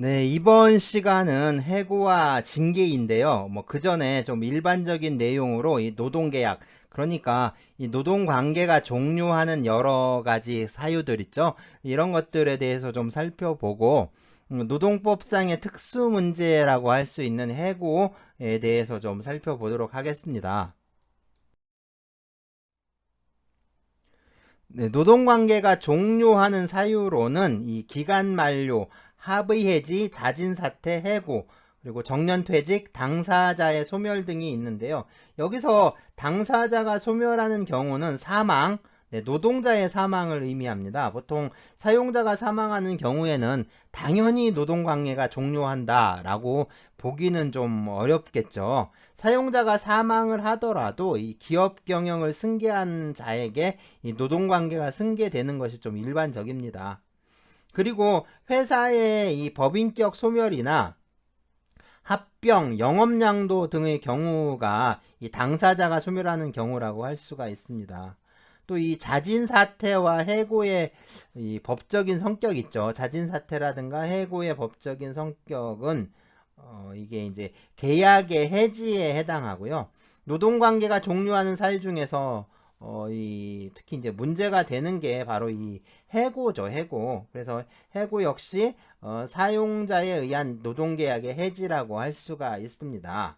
네, 이번 시간은 해고와 징계인데요. 그 전에 좀 일반적인 내용으로 이 노동계약, 그러니까 이 노동관계가 종료하는 여러 가지 사유들 있죠. 이런 것들에 대해서 좀 살펴보고, 노동법상의 특수 문제라고 할 수 있는 해고에 대해서 좀 살펴보도록 하겠습니다. 네, 노동관계가 종료하는 사유로는 이 기간 만료, 합의 해지, 자진 사퇴, 해고, 그리고 정년 퇴직, 당사자의 소멸 등이 있는데요. 여기서 당사자가 소멸하는 경우는 사망, 네, 노동자의 사망을 의미합니다. 보통 사용자가 사망하는 경우에는 당연히 노동관계가 종료한다라고 보기는 좀 어렵겠죠. 사용자가 사망을 하더라도 이 기업 경영을 승계한 자에게 이 노동관계가 승계되는 것이 좀 일반적입니다. 그리고 회사의 이 법인격 소멸이나 합병, 영업양도 등의 경우가 이 당사자가 소멸하는 경우라고 할 수가 있습니다. 또 이 자진 사퇴와 해고의 이 법적인 성격 있죠. 자진 사퇴라든가 해고의 법적인 성격은 이게 이제 계약의 해지에 해당하고요. 노동관계가 종료하는 사유 중에서 특히 이제 문제가 되는 게 바로 이 해고죠, 해고. 그래서 해고 역시 사용자에 의한 노동계약의 해지라고 할 수가 있습니다.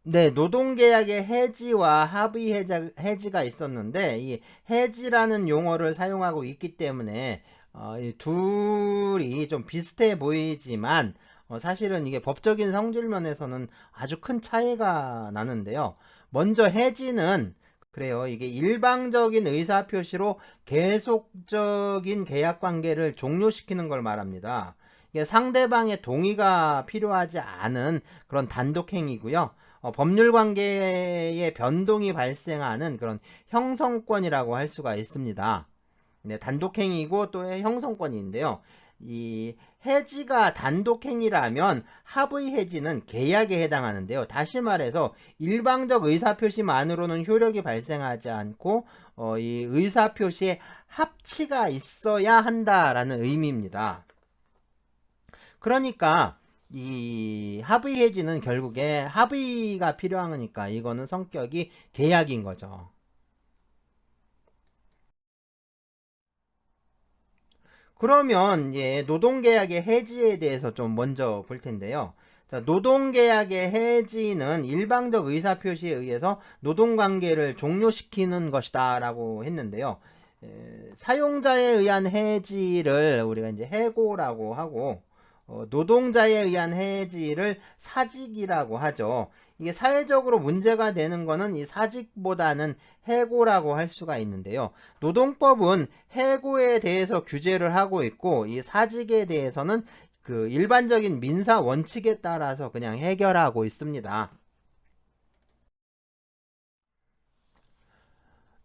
네, 노동계약의 해지와 합의 해지가 있었는데, 이 해지라는 용어를 사용하고 있기 때문에, 이 둘이 좀 비슷해 보이지만, 사실은 이게 법적인 성질면에서는 아주 큰 차이가 나는데요. 먼저 해지는, 그래요. 이게 일방적인 의사표시로 계속적인 계약 관계를 종료시키는 걸 말합니다. 이게 상대방의 동의가 필요하지 않은 그런 단독행위고요. 법률 관계의 변동이 발생하는 그런 형성권이라고 할 수가 있습니다. 네, 단독행위고 또 형성권인데요. 이 해지가 단독행위라면 합의 해지는 계약에 해당하는데요. 다시 말해서 일방적 의사표시만으로는 효력이 발생하지 않고 이 의사표시에 합치가 있어야 한다라는 의미입니다. 그러니까 이 합의 해지는 결국에 합의가 필요하니까 이거는 성격이 계약인 거죠. 그러면 노동계약의 해지에 대해서 좀 먼저 볼 텐데요. 자, 노동계약의 해지는 일방적 의사표시에 의해서 노동관계를 종료시키는 것이다 라고 했는데요. 사용자에 의한 해지를 우리가 이제 해고라고 하고 노동자에 의한 해지를 사직이라고 하죠. 이게 사회적으로 문제가 되는 거는 이 사직보다는 해고라고 할 수가 있는데요. 노동법은 해고에 대해서 규제를 하고 있고 이 사직에 대해서는 그 일반적인 민사 원칙에 따라서 그냥 해결하고 있습니다.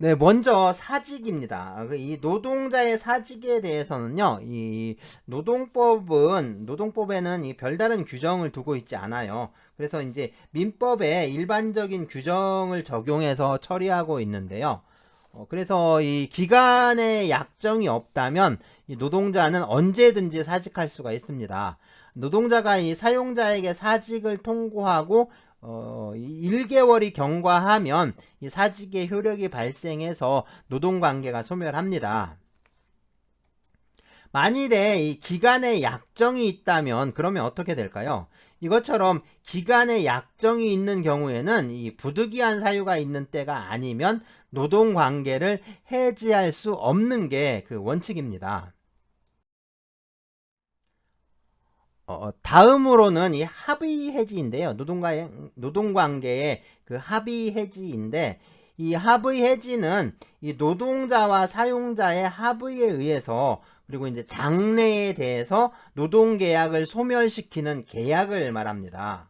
네, 먼저 사직입니다. 이 노동자의 사직에 대해서는요, 이 노동법에는 이 별다른 규정을 두고 있지 않아요. 그래서 이제 민법에 일반적인 규정을 적용해서 처리하고 있는데요. 그래서 이 기간에 약정이 없다면 이 노동자는 언제든지 사직할 수가 있습니다. 노동자가 이 사용자에게 사직을 통고하고 1개월이 경과하면 이 사직의 효력이 발생해서 노동관계가 소멸합니다. 만일에 이 기간에 약정이 있다면 그러면 어떻게 될까요? 이것처럼 기간에 약정이 있는 경우에는 이 부득이한 사유가 있는 때가 아니면 노동관계를 해지할 수 없는 게 그 원칙입니다. 다음으로는 이 합의 해지인데요. 노동관계의 그 합의 해지인데, 이 합의 해지는 이 노동자와 사용자의 합의에 의해서 그리고 이제 장래에 대해서 노동계약을 소멸시키는 계약을 말합니다.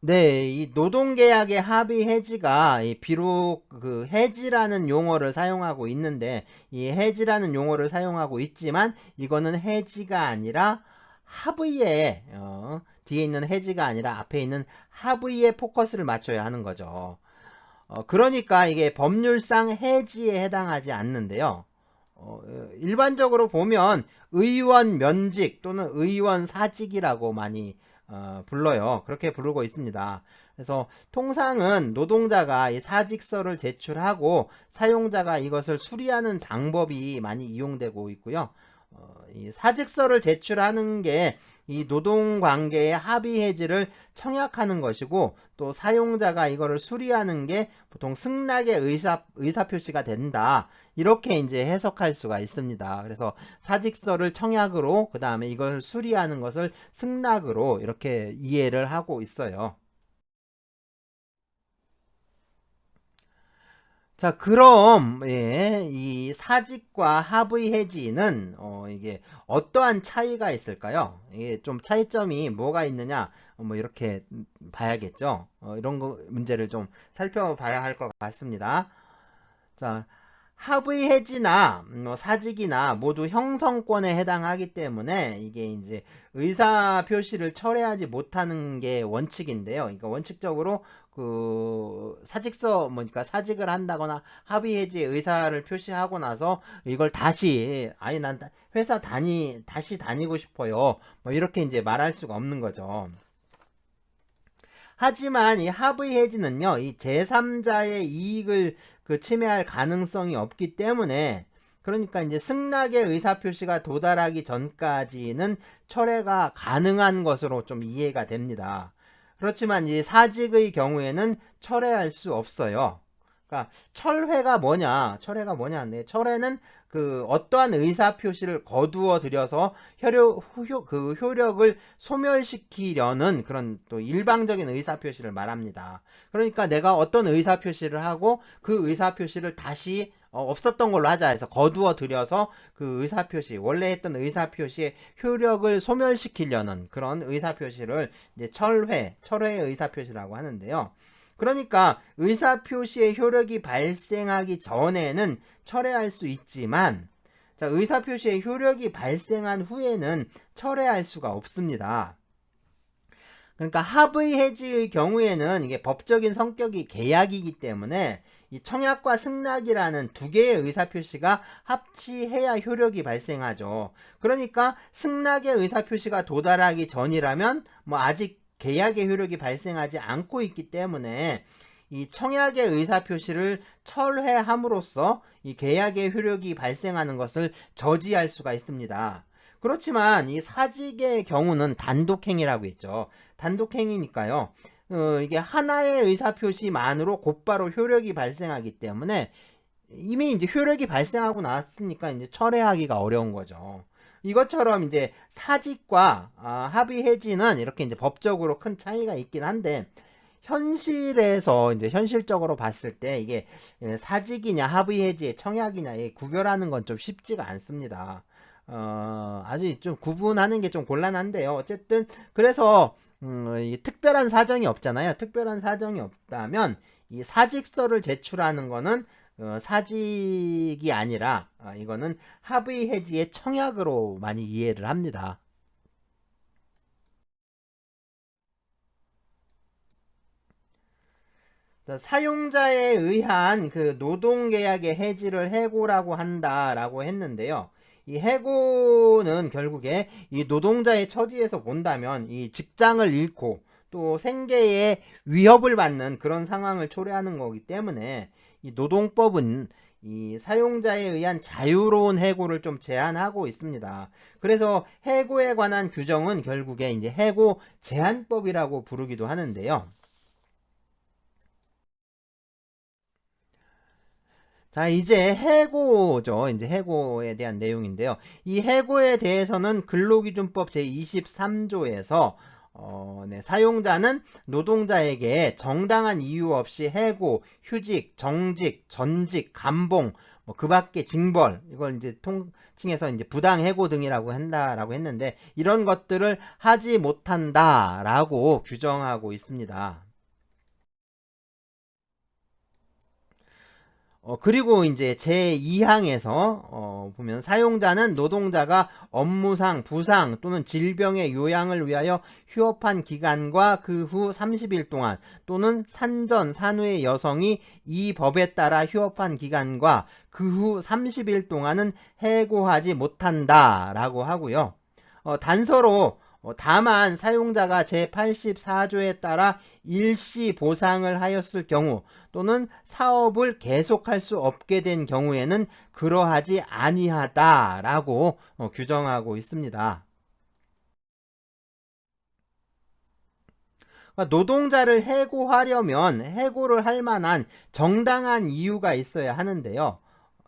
네, 이 노동계약의 합의 해지가 비록 그 해지라는 용어를 사용하고 있는데 이 해지라는 용어를 사용하고 있지만 이거는 해지가 아니라 합의에 뒤에 있는 해지가 아니라 앞에 있는 합의에 포커스를 맞춰야 하는 거죠. 그러니까 이게 법률상 해지에 해당하지 않는데요. 일반적으로 보면 의원 면직 또는 의원 사직이라고 많이 불러요. 그렇게 부르고 있습니다. 그래서 통상은 노동자가 이 사직서를 제출하고 사용자가 이것을 수리하는 방법이 많이 이용되고 있고요. 이 사직서를 제출하는 게 이 노동관계의 합의 해지를 청약하는 것이고, 또 사용자가 이거를 수리하는 게 보통 승낙의 의사표시가 된다, 이렇게 이제 해석할 수가 있습니다. 그래서 사직서를 청약으로, 그 다음에 이걸 수리하는 것을 승낙으로 이렇게 이해를 하고 있어요. 자, 그럼 이 사직과 합의 해지는 이게 어떠한 차이가 있을까요? 이게 좀 차이점이 뭐가 있느냐, 뭐 이렇게 봐야겠죠. 이런 거 문제를 좀 살펴봐야 할 것 같습니다. 자, 합의 해지나 사직이나 모두 형성권에 해당하기 때문에 이게 이제 의사 표시를 철회하지 못하는 게 원칙인데요. 그러니까 원칙적으로 그 사직서 그러니까 사직을 한다거나 합의 해지 의사를 표시하고 나서 이걸 다시 아니 난 회사 다시 다니고 싶어요, 뭐 이렇게 이제 말할 수가 없는 거죠. 하지만 이 합의 해지는요, 이 제3자의 이익을 침해할 가능성이 없기 때문에, 그러니까 이제 승낙의 의사표시가 도달하기 전까지는 철회가 가능한 것으로 좀 이해가 됩니다. 그렇지만 이 사직의 경우에는 철회할 수 없어요. 그러니까 철회가 뭐냐? 네, 철회는 그 어떠한 의사 표시를 거두어 들여서 효력을 소멸시키려는 그런 또 일방적인 의사 표시를 말합니다. 그러니까 내가 어떤 의사 표시를 하고 그 의사 표시를 다시 없었던 걸로 하자 해서 거두어 들여서 그 의사 표시, 원래 했던 의사 표시의 효력을 소멸시키려는 그런 의사 표시를 이제 철회의 의사 표시라고 하는데요. 그러니까 의사표시의 효력이 발생하기 전에는 철회할 수 있지만, 자, 의사표시의 효력이 발생한 후에는 철회할 수가 없습니다. 그러니까 합의 해지의 경우에는 이게 법적인 성격이 계약이기 때문에 이 청약과 승낙이라는 두 개의 의사표시가 합치해야 효력이 발생하죠. 그러니까 승낙의 의사표시가 도달하기 전이라면 뭐 아직 계약의 효력이 발생하지 않고 있기 때문에 이 청약의 의사표시를 철회함으로써 이 계약의 효력이 발생하는 것을 저지할 수가 있습니다. 그렇지만 이 사직의 경우는 단독행위라고 했죠. 단독행위니까요. 이게 하나의 의사표시만으로 곧바로 효력이 발생하기 때문에 이미 이제 효력이 발생하고 나왔으니까 이제 철회하기가 어려운 거죠. 이것처럼 이제 사직과 합의 해지는 이렇게 이제 법적으로 큰 차이가 있긴 한데, 현실에서 이제 현실적으로 봤을 때 이게 사직이냐 합의 해지 청약이냐 구별하는 건 좀 쉽지가 않습니다. 아주 좀 구분하는 게 좀 곤란한데요. 어쨌든 그래서 특별한 사정이 없잖아요. 특별한 사정이 없다면 이 사직서를 제출하는 거는 사직이 아니라 이거는 합의 해지의 청약으로 많이 이해를 합니다. 사용자에 의한 그 노동계약의 해지를 해고라고 한다라고 했는데요. 이 해고는 결국에 이 노동자의 처지에서 본다면 이 직장을 잃고 또 생계에 위협을 받는 그런 상황을 초래하는 거기 때문에 이 노동법은 이 사용자에 의한 자유로운 해고를 좀 제한하고 있습니다. 그래서 해고에 관한 규정은 결국에 이제 해고 제한법이라고 부르기도 하는데요. 자, 이제 해고죠. 이제 해고에 대한 내용인데요. 이 해고에 대해서는 근로기준법 제23조에서 사용자는 노동자에게 정당한 이유 없이 해고, 휴직, 정직, 전직, 감봉, 그 밖에 징벌, 이걸 이제 통칭해서 이제 부당해고 등이라고 한다라고 했는데, 이런 것들을 하지 못한다라고 규정하고 있습니다. 그리고 이제 제2항에서 보면 사용자는 노동자가 업무상 부상 또는 질병의 요양을 위하여 휴업한 기간과 그 후 30일 동안 또는 산전 산후의 여성이 이 법에 따라 휴업한 기간과 그 후 30일 동안은 해고하지 못한다 라고 하고요. 단서로 다만 사용자가 제84조에 따라 일시 보상을 하였을 경우 또는 사업을 계속할 수 없게 된 경우에는 그러하지 아니하다라고 규정하고 있습니다. 노동자를 해고하려면 해고를 할 만한 정당한 이유가 있어야 하는데요.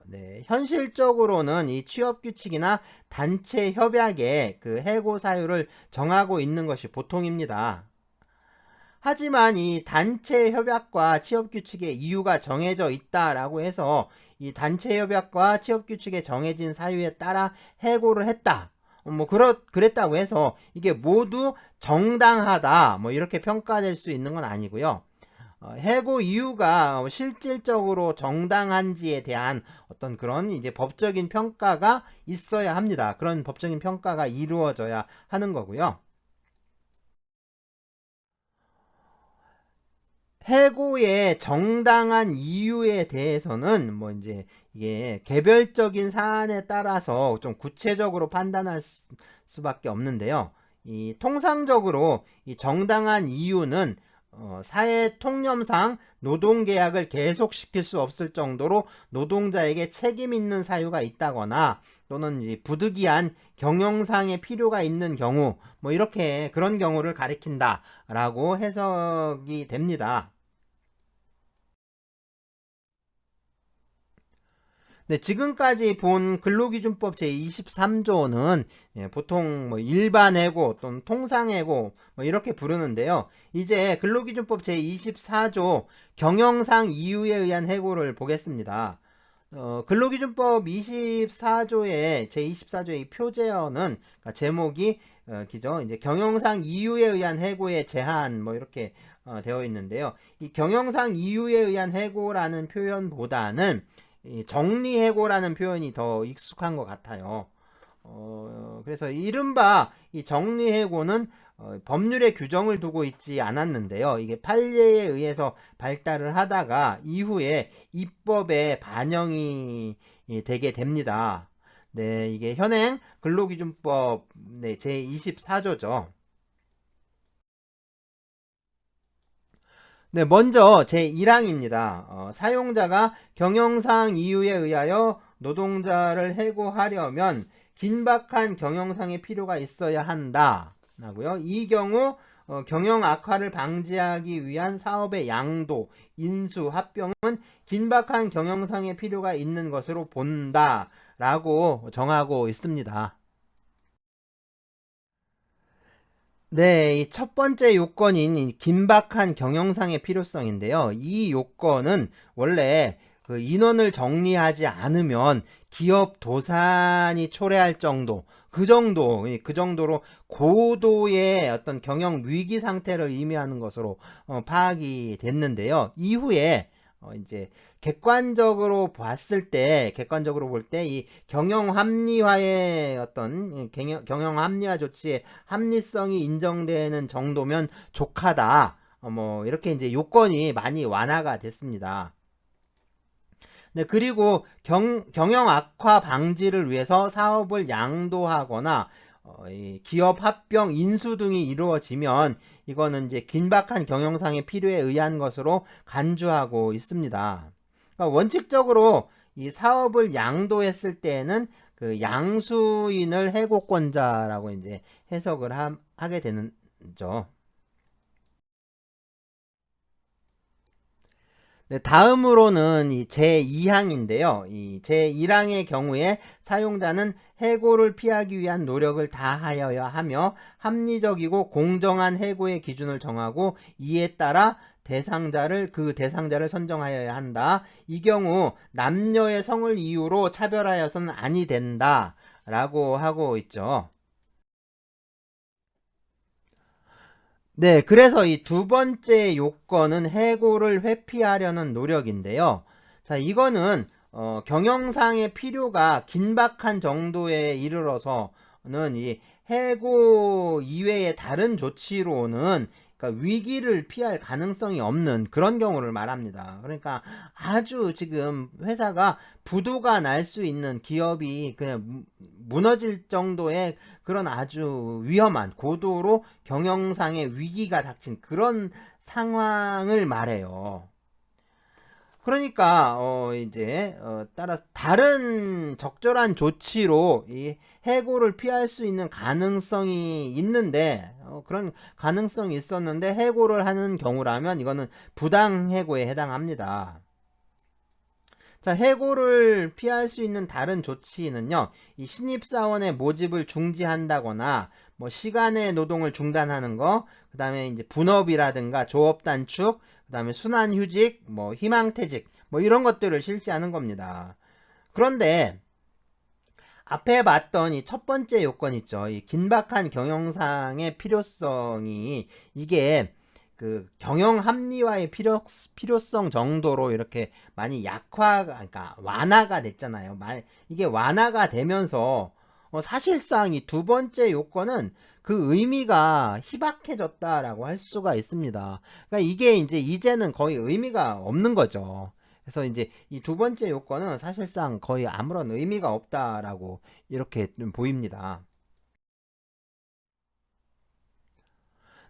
네, 현실적으로는 이 취업규칙이나 단체 협약에 그 해고 사유를 정하고 있는 것이 보통입니다. 하지만 이 단체 협약과 취업규칙의 이유가 정해져 있다라고 해서 이 단체 협약과 취업규칙에 정해진 사유에 따라 해고를 했다. 그랬다고 해서 이게 모두 정당하다. 이렇게 평가될 수 있는 건 아니고요. 해고 이유가 실질적으로 정당한지에 대한 어떤 그런 이제 법적인 평가가 있어야 합니다. 그런 법적인 평가가 이루어져야 하는 거고요. 해고의 정당한 이유에 대해서는 이제 이게 개별적인 사안에 따라서 좀 구체적으로 판단할 수밖에 없는데요. 이 통상적으로 이 정당한 이유는 사회 통념상 노동계약을 계속시킬 수 없을 정도로 노동자에게 책임 있는 사유가 있다거나 또는 이제 부득이한 경영상의 필요가 있는 경우 이렇게 그런 경우를 가리킨다 라고 해석이 됩니다. 네, 지금까지 본 근로기준법 제23조는 보통 일반해고 또는 통상해고 이렇게 부르는데요. 이제 근로기준법 제24조 경영상 이유에 의한 해고를 보겠습니다. 근로기준법 24조의 제24조의 표제어는 그러니까 제목이 기죠. 이제 경영상 이유에 의한 해고의 제한 이렇게 되어 있는데요. 이 경영상 이유에 의한 해고라는 표현보다는 이 정리해고라는 표현이 더 익숙한 것 같아요. 그래서 이른바 이 정리해고는 법률에 규정을 두고 있지 않았는데요. 이게 판례에 의해서 발달을 하다가 이후에 입법에 반영이 되게 됩니다. 네, 이게 현행 근로기준법 제24조죠. 네, 먼저 제1항입니다. 사용자가 경영상 이유에 의하여 노동자를 해고하려면 긴박한 경영상의 필요가 있어야 한다. 라고요. 이 경우 경영 악화를 방지하기 위한 사업의 양도, 인수, 합병은 긴박한 경영상의 필요가 있는 것으로 본다. 라고 정하고 있습니다. 네, 이 첫 번째 요건인 이 긴박한 경영상의 필요성인데요. 이 요건은 원래 그 인원을 정리하지 않으면 기업 도산이 초래할 정도, 그 정도로 고도의 어떤 경영 위기 상태를 의미하는 것으로 파악이 됐는데요. 이후에 이제 객관적으로 볼 때 이 경영 합리화의 어떤 경영 합리화 조치의 합리성이 인정되는 정도면 족하다. 이렇게 이제 요건이 많이 완화가 됐습니다. 네, 그리고 경영 악화 방지를 위해서 사업을 양도하거나 이 기업 합병, 인수 등이 이루어지면 이거는 이제 긴박한 경영상의 필요에 의한 것으로 간주하고 있습니다. 그러니까 원칙적으로 이 사업을 양도했을 때에는 그 양수인을 해고권자라고 이제 해석을 하게 되는 죠. 네, 다음으로는 이 제2항인데요. 이 제1항의 경우에 사용자는 해고를 피하기 위한 노력을 다하여야 하며 합리적이고 공정한 해고의 기준을 정하고 이에 따라 그 대상자를 선정하여야 한다. 이 경우 남녀의 성을 이유로 차별하여서는 아니 된다. 라고 하고 있죠. 네, 그래서 이 두 번째 요건은 해고를 회피하려는 노력인데요. 자, 이거는 경영상의 필요가 긴박한 정도에 이르러서는 이 해고 이외의 다른 조치로는 그러니까 위기를 피할 가능성이 없는 그런 경우를 말합니다. 그러니까 아주 지금 회사가 부도가 날 수 있는, 기업이 그냥 무너질 정도의 그런 아주 위험한, 고도로 경영상의 위기가 닥친 그런 상황을 말해요. 그러니까 이제 따라서 다른 적절한 조치로 이 해고를 피할 수 있는 가능성이 있는데, 그런 가능성이 있었는데 해고를 하는 경우라면 이거는 부당 해고에 해당합니다. 자, 해고를 피할 수 있는 다른 조치는요, 이 신입사원의 모집을 중지한다거나, 뭐, 시간의 노동을 중단하는 거, 그 다음에 이제 분업이라든가 조업 단축, 그 다음에 순환휴직, 뭐, 희망퇴직, 뭐, 이런 것들을 실시하는 겁니다. 그런데, 앞에 봤던 이 첫 번째 요건 있죠. 이 긴박한 경영상의 필요성이, 이게 그 경영 합리화의 필요성 정도로 이렇게 많이 그러니까 완화가 됐잖아요. 이게 완화가 되면서 사실상 이 두 번째 요건은 그 의미가 희박해졌다라고 할 수가 있습니다. 그러니까 이게 이제는 거의 의미가 없는 거죠. 그래서 이제 이 두 번째 요건은 사실상 거의 아무런 의미가 없다라고 이렇게 좀 보입니다.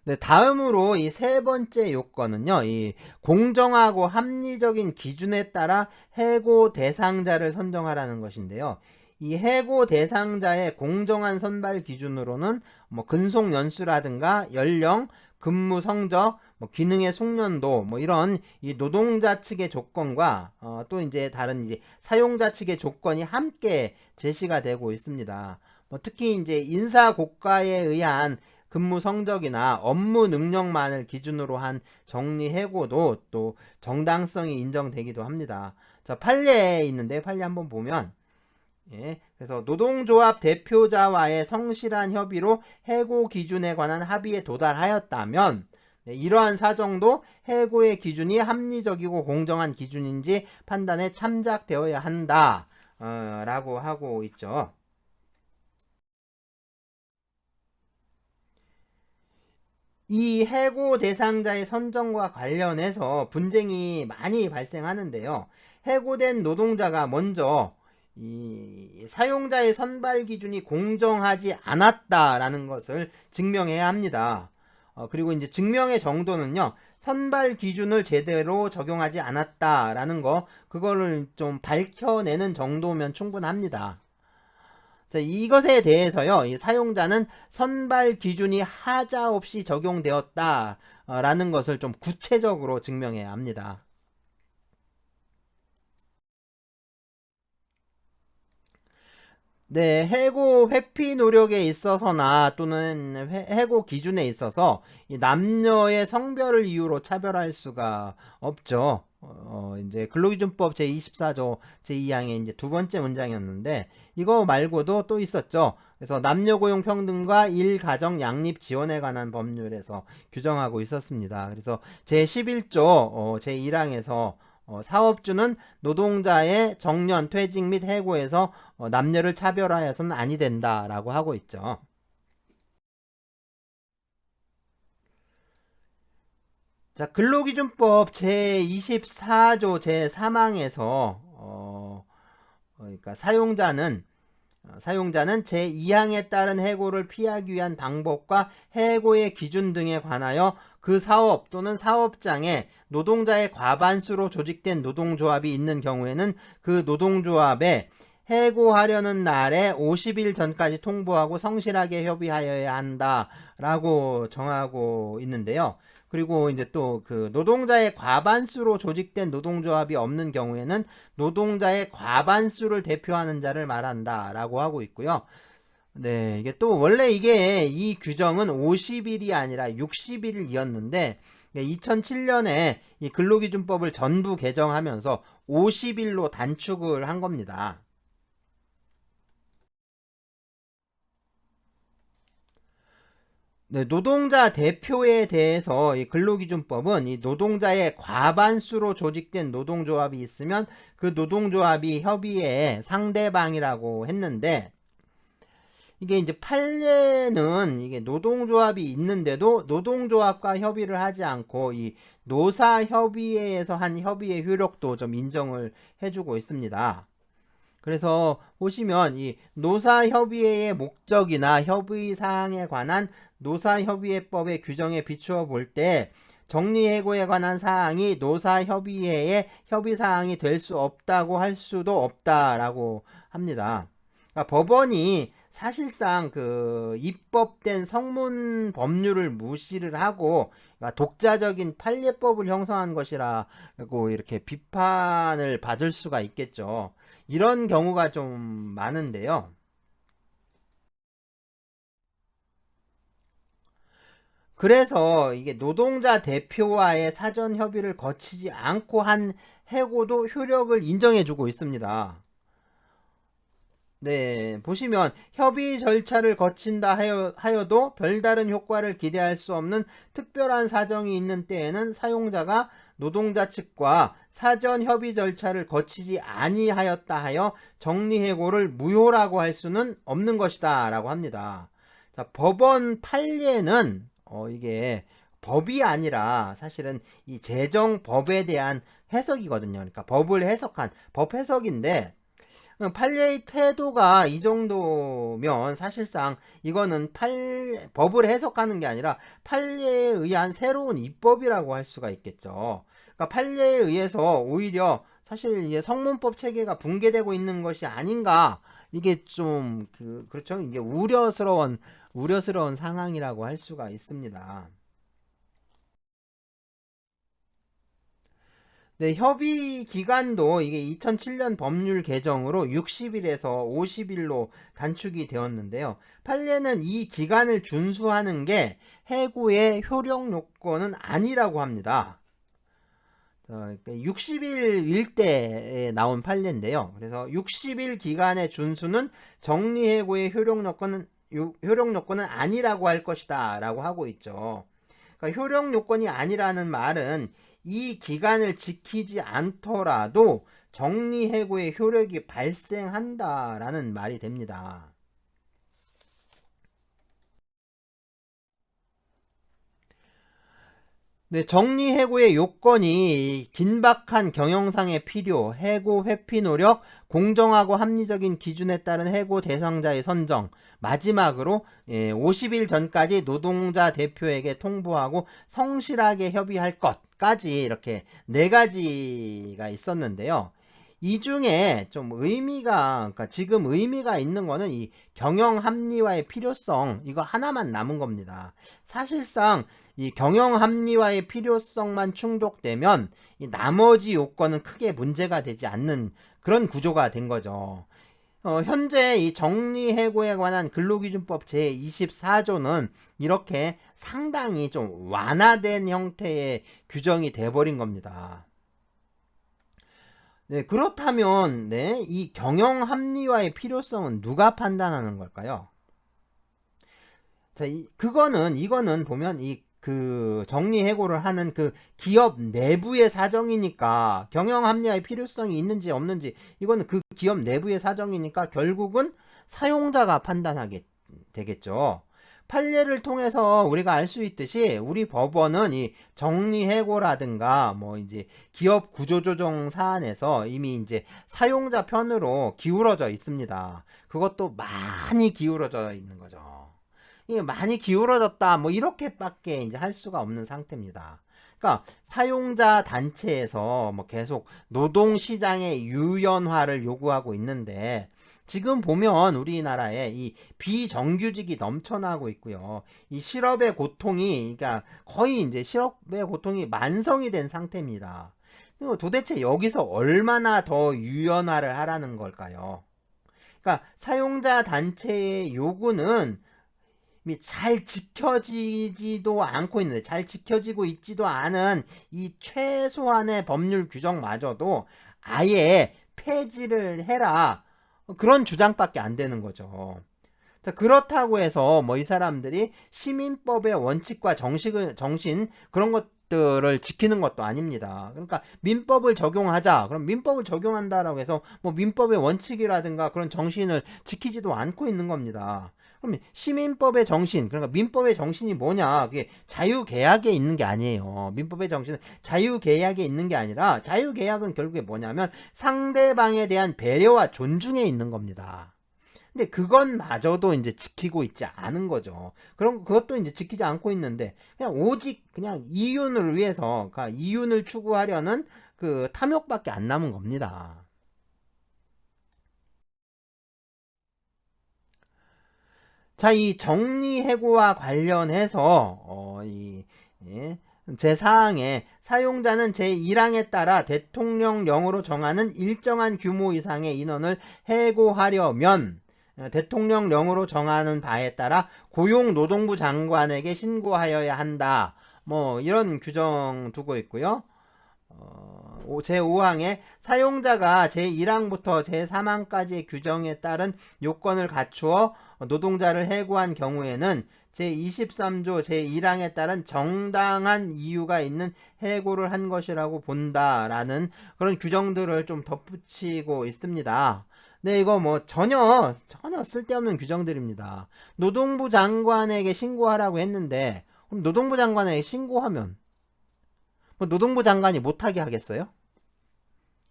네, 다음으로 이 세 번째 요건은요, 이 공정하고 합리적인 기준에 따라 해고 대상자를 선정하라는 것인데요. 이 해고 대상자의 공정한 선발 기준으로는 뭐 근속 연수라든가 연령, 근무 성적, 뭐 기능의 숙련도, 뭐 이런 이 노동자 측의 조건과 또 이제 다른 이제 사용자 측의 조건이 함께 제시가 되고 있습니다. 뭐 특히 이제 인사 고과에 의한 근무 성적이나 업무 능력만을 기준으로 한 정리 해고도 또 정당성이 인정되기도 합니다. 자, 판례에 있는데 판례 한번 보면, 예, 그래서 노동조합 대표자와의 성실한 협의로 해고 기준에 관한 합의에 도달하였다면, 네, 이러한 사정도 해고의 기준이 합리적이고 공정한 기준인지 판단에 참작되어야 한다, 라고 하고 있죠. 이 해고 대상자의 선정과 관련해서 분쟁이 많이 발생하는데요. 해고된 노동자가 먼저 이 사용자의 선발 기준이 공정하지 않았다라는 것을 증명해야 합니다. 그리고 이제 증명의 정도는요, 선발 기준을 제대로 적용하지 않았다라는 거, 그거를 좀 밝혀내는 정도면 충분합니다. 자, 이것에 대해서요, 이 사용자는 선발 기준이 하자 없이 적용되었다라는 것을 좀 구체적으로 증명해야 합니다. 네, 해고 회피 노력에 있어서나 또는 해고 기준에 있어서 이 남녀의 성별을 이유로 차별할 수가 없죠. 이제 근로기준법 제24조 제2항의 이제 두 번째 문장이었는데, 이거 말고도 또 있었죠. 그래서 남녀 고용 평등과 일가정 양립 지원에 관한 법률에서 규정하고 있었습니다. 그래서 제11조 제1항에서 사업주는 노동자의 정년, 퇴직 및 해고에서 남녀를 차별하여서는 아니 된다라고 하고 있죠. 자, 근로기준법 제24조 제3항에서 그러니까 사용자는 제2항에 따른 해고를 피하기 위한 방법과 해고의 기준 등에 관하여 그 사업 또는 사업장에 노동자의 과반수로 조직된 노동조합이 있는 경우에는 그 노동조합에 해고하려는 날에 50일 전까지 통보하고 성실하게 협의하여야 한다라고 정하고 있는데요. 그리고 이제 또 그 노동자의 과반수로 조직된 노동조합이 없는 경우에는 노동자의 과반수를 대표하는 자를 말한다라고 하고 있고요. 네, 이게 또 원래 이게 이 규정은 50일이 아니라 60일이었는데 2007년에 이 근로기준법을 전부 개정하면서 50일로 단축을 한 겁니다. 네, 노동자 대표에 대해서 이 근로기준법은 이 노동자의 과반수로 조직된 노동조합이 있으면 그 노동조합이 협의의 상대방이라고 했는데, 이게 이제 판례는 이게 노동조합이 있는데도 노동조합과 협의를 하지 않고 이 노사협의회에서 한 협의의 효력도 좀 인정을 해주고 있습니다. 그래서 보시면 이 노사협의회의 목적이나 협의 사항에 관한 노사협의회법의 규정에 비추어 볼 때 정리해고에 관한 사항이 노사협의회의 협의 사항이 될 수 없다고 할 수도 없다라고 합니다. 그러니까 법원이 사실상 그 입법된 성문 법률을 무시를 하고, 그러니까 독자적인 판례법을 형성한 것이라고 이렇게 비판을 받을 수가 있겠죠. 이런 경우가 좀 많은데요. 그래서 이게 노동자 대표와의 사전 협의를 거치지 않고 한 해고도 효력을 인정해주고 있습니다. 네, 보시면 협의 절차를 거친다 하여도 별다른 효과를 기대할 수 없는 특별한 사정이 있는 때에는 사용자가 노동자 측과 사전 협의 절차를 거치지 아니하였다 하여 정리해고를 무효라고 할 수는 없는 것이다 라고 합니다. 자, 법원 판례는 이게 법이 아니라 사실은 이 제정법에 대한 해석이거든요. 그러니까 법을 해석한 법 해석인데, 판례의 태도가 이 정도면 사실상 이거는 법을 해석하는 게 아니라 판례에 의한 새로운 입법이라고 할 수가 있겠죠. 그러니까 판례에 의해서 오히려 사실 이제 성문법 체계가 붕괴되고 있는 것이 아닌가, 이게 좀 그렇죠. 이게 우려스러운 상황이라고 할 수가 있습니다. 네, 협의 기간도 이게 2007년 법률 개정으로 60일에서 50일로 단축이 되었는데요. 판례는 이 기간을 준수하는 게 해고의 효력 요건은 아니라고 합니다. 60일 일대에 나온 판례인데요. 그래서 60일 기간의 준수는 정리해고의 효력 요건은 아니라고 할 것이다 라고 하고 있죠. 그러니까 효력 요건이 아니라는 말은 이 기간을 지키지 않더라도 정리해고의 효력이 발생한다라는 말이 됩니다. 네, 정리해고의 요건이 긴박한 경영상의 필요, 해고 회피 노력, 공정하고 합리적인 기준에 따른 해고 대상자의 선정, 마지막으로 50일 전까지 노동자 대표에게 통보하고 성실하게 협의할 것까지 이렇게 4가지가 있었는데요. 이 중에 좀 그러니까 지금 의미가 있는 거는 이 경영 합리화의 필요성, 이거 하나만 남은 겁니다. 사실상 이 경영 합리화의 필요성만 충족되면 이 나머지 요건은 크게 문제가 되지 않는 그런 구조가 된 거죠. 현재 이 정리해고에 관한 근로기준법 제24조는 이렇게 상당히 좀 완화된 형태의 규정이 돼버린 겁니다. 네, 그렇다면 네, 이 경영 합리화의 필요성은 누가 판단하는 걸까요? 자, 이거는 보면 정리해고를 하는 그 기업 내부의 사정이니까, 경영 합리화의 필요성이 있는지 없는지 이거는 그 기업 내부의 사정이니까 결국은 사용자가 판단하게 되겠죠. 판례를 통해서 우리가 알 수 있듯이 우리 법원은 이 정리해고라든가 뭐 이제 기업 구조조정 사안에서 이미 이제 사용자 편으로 기울어져 있습니다. 그것도 많이 기울어져 있는 거죠. 이게 많이 기울어졌다 뭐 이렇게밖에 이제 할 수가 없는 상태입니다. 그러니까 사용자 단체에서 뭐 계속 노동시장의 유연화를 요구하고 있는데, 지금 보면 우리나라에 이 비정규직이 넘쳐나고 있고요. 이 실업의 고통이, 그러니까 거의 이제 실업의 고통이 만성이 된 상태입니다. 그리고 도대체 여기서 얼마나 더 유연화를 하라는 걸까요? 그러니까 사용자 단체의 요구는 잘 지켜지지도 않고 있는데, 잘 지켜지고 있지도 않은 이 최소한의 법률 규정마저도 아예 폐지를 해라, 그런 주장밖에 안 되는 거죠. 자, 그렇다고 해서 뭐 이 사람들이 시민법의 원칙과 정신 그런 것들을 지키는 것도 아닙니다. 그러니까 민법을 적용하자. 그럼 민법을 적용한다라고 해서 뭐 민법의 원칙이라든가 그런 정신을 지키지도 않고 있는 겁니다. 그럼 시민법의 정신, 그러니까 민법의 정신이 뭐냐? 그게 자유계약에 있는 게 아니에요. 민법의 정신은 자유계약에 있는 게 아니라 자유계약은 결국에 뭐냐면 상대방에 대한 배려와 존중에 있는 겁니다. 근데 그것마저도 이제 지키고 있지 않은 거죠. 그럼 그것도 이제 지키지 않고 있는데 그냥 오직 그냥 이윤을 위해서, 그러니까 이윤을 추구하려는 그 탐욕밖에 안 남은 겁니다. 자, 이 정리해고와 관련해서 예, 제4항에 사용자는 제1항에 따라 대통령령으로 정하는 일정한 규모 이상의 인원을 해고하려면 대통령령으로 정하는 바에 따라 고용노동부 장관에게 신고하여야 한다. 뭐 이런 규정 두고 있고요. 제5항에 사용자가 제1항부터 제3항까지의 규정에 따른 요건을 갖추어 노동자를 해고한 경우에는 제23조 제1항에 따른 정당한 이유가 있는 해고를 한 것이라고 본다라는 그런 규정들을 좀 덧붙이고 있습니다. 네, 이거 뭐 전혀 쓸데없는 규정들입니다. 노동부 장관에게 신고하라고 했는데 그럼 노동부 장관에게 신고하면 뭐 노동부 장관이 못하게 하겠어요?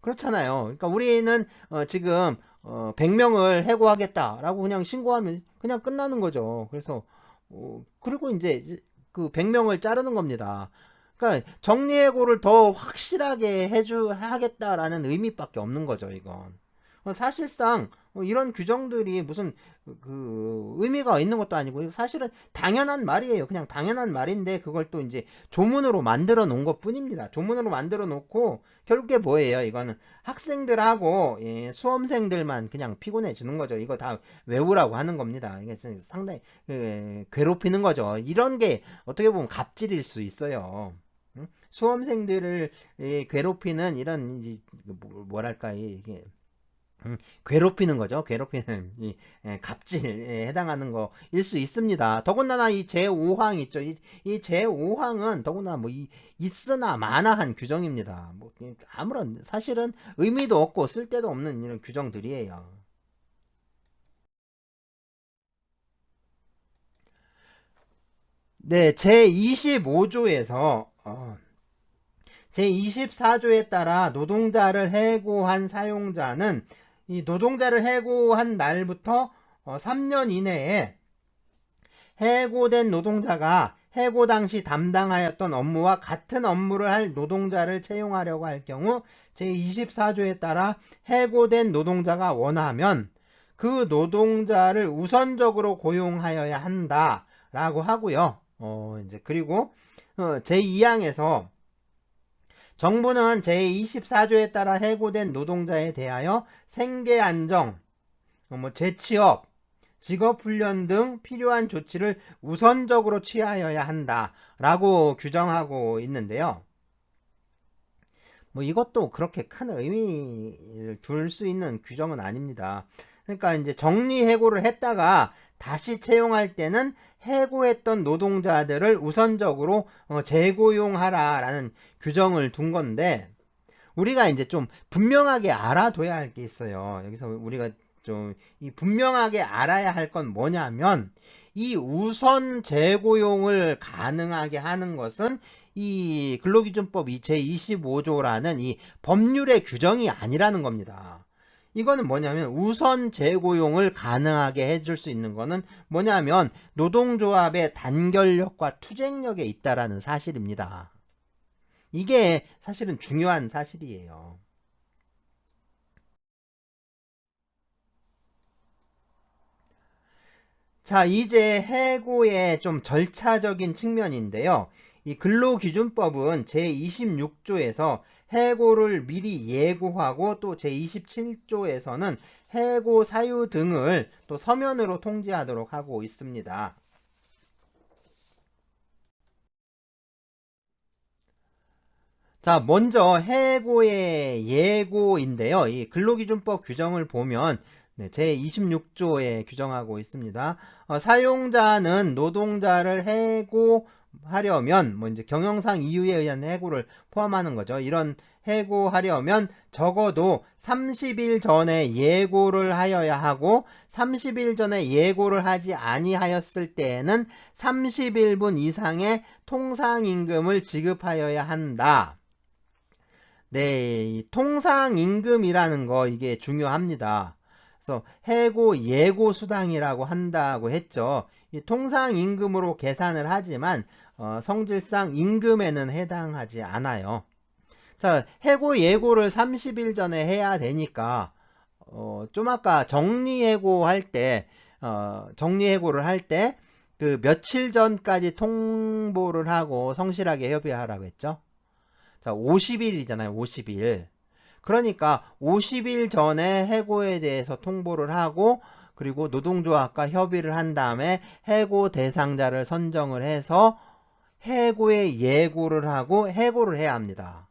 그렇잖아요. 그러니까 우리는 지금 100명을 해고하겠다라고 그냥 신고하면 그냥 끝나는 거죠. 그래서 그리고 이제 그 100명을 자르는 겁니다. 그러니까 정리해고를 더 확실하게 하겠다라는 의미밖에 없는 거죠, 이건. 사실상 이런 규정들이 무슨 의미가 있는 것도 아니고 사실은 당연한 말이에요. 그냥 당연한 말인데 그걸 또 이제 조문으로 만들어 놓은 것 뿐입니다. 조문으로 만들어 놓고 결국에 뭐예요? 이거는 학생들하고 수험생들만 그냥 피곤해 주는 거죠. 이거 다 외우라고 하는 겁니다. 이게 상당히 괴롭히는 거죠. 이런 게 어떻게 보면 갑질일 수 있어요. 수험생들을 괴롭히는 이런 뭐랄까 이게 괴롭히는 거죠. 괴롭히는 갑질에 해당하는 거일 수 있습니다. 더군다나 이 제5항 있죠. 이 제5항은 더군다나 뭐 있으나 마나한 규정입니다. 뭐 아무런 사실은 의미도 없고 쓸데도 없는 이런 규정들이에요. 네, 제25조에서 제24조에 따라 노동자를 해고한 사용자는 이 노동자를 해고한 날부터 3년 이내에 해고된 노동자가 해고 당시 담당하였던 업무와 같은 업무를 할 노동자를 채용하려고 할 경우 제24조에 따라 해고된 노동자가 원하면 그 노동자를 우선적으로 고용하여야 한다라고 하고요. 이제 그리고 제2항에서 정부는 제24조에 따라 해고된 노동자에 대하여 생계 안정, 재취업, 직업훈련 등 필요한 조치를 우선적으로 취하여야 한다라고 규정하고 있는데요. 뭐 이것도 그렇게 큰 의미를 둘 수 있는 규정은 아닙니다. 그러니까 이제 정리해고를 했다가 다시 채용할 때는 해고했던 노동자들을 우선적으로 재고용하라라는 규정을 둔 건데 우리가 이제 좀 분명하게 알아둬야 할 게 있어요. 여기서 우리가 좀 이 분명하게 알아야 할 건 뭐냐면 이 우선 재고용을 가능하게 하는 것은 이 근로기준법 제25조라는 이 법률의 규정이 아니라는 겁니다. 이거는 뭐냐면 우선 재고용을 가능하게 해줄 수 있는 거는 뭐냐면 노동조합의 단결력과 투쟁력에 있다라는 사실입니다. 이게 사실은 중요한 사실이에요. 자, 이제 해고의 좀 절차적인 측면인데요. 이 근로기준법은 제26조에서 해고를 미리 예고하고 또 제27조에서는 해고 사유 등을 또 서면으로 통지하도록 하고 있습니다. 자, 먼저 해고의 예고인데요. 이 근로기준법 규정을 보면 네, 제26조에 규정하고 있습니다. 사용자는 노동자를 해고하려면 뭐 이제 경영상 이유에 의한 해고를 포함하는 거죠. 이런 해고하려면 적어도 30일 전에 예고를 하여야 하고 30일 전에 예고를 하지 아니하였을 때에는 30일분 이상의 통상임금을 지급하여야 한다. 네, 이 통상임금이라는 거 이게 중요합니다. 그래서 해고 예고 수당이라고 한다고 했죠. 이 통상임금으로 계산을 하지만 성질상 임금에는 해당하지 않아요. 자, 해고 예고를 30일 전에 해야 되니까 좀 아까 정리해고를 할 때 그 며칠 전까지 통보를 하고 성실하게 협의하라고 했죠. 자, 50일이잖아요. 50일. 그러니까 50일 전에 해고에 대해서 통보를 하고 그리고 노동조합과 협의를 한 다음에 해고 대상자를 선정을 해서 해고에 예고를 하고 해고를 해야 합니다.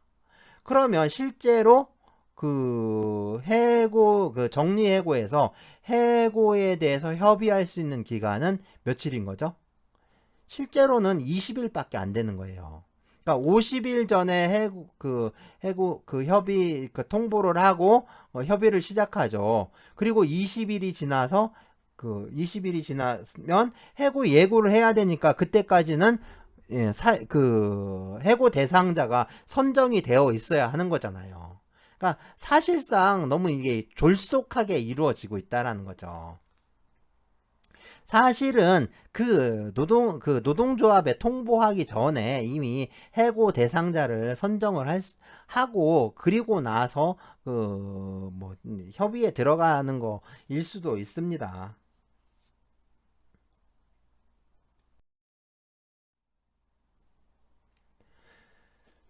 그러면 실제로 그 정리해고에서 해고에 대해서 협의할 수 있는 기간은 며칠인 거죠? 실제로는 20일밖에 안 되는 거예요. 그러니까 50일 전에 협의, 통보를 하고, 협의를 시작하죠. 그리고 20일이 지나서, 20일이 지나면 해고 예고를 해야 되니까 그때까지는, 예, 해고 대상자가 선정이 되어 있어야 하는 거잖아요. 그러니까 사실상 너무 이게 졸속하게 이루어지고 있다라는 거죠. 사실은 노동조합에 통보하기 전에 이미 해고 대상자를 선정을 하고 그리고 나서 협의에 들어가는 거일 수도 있습니다.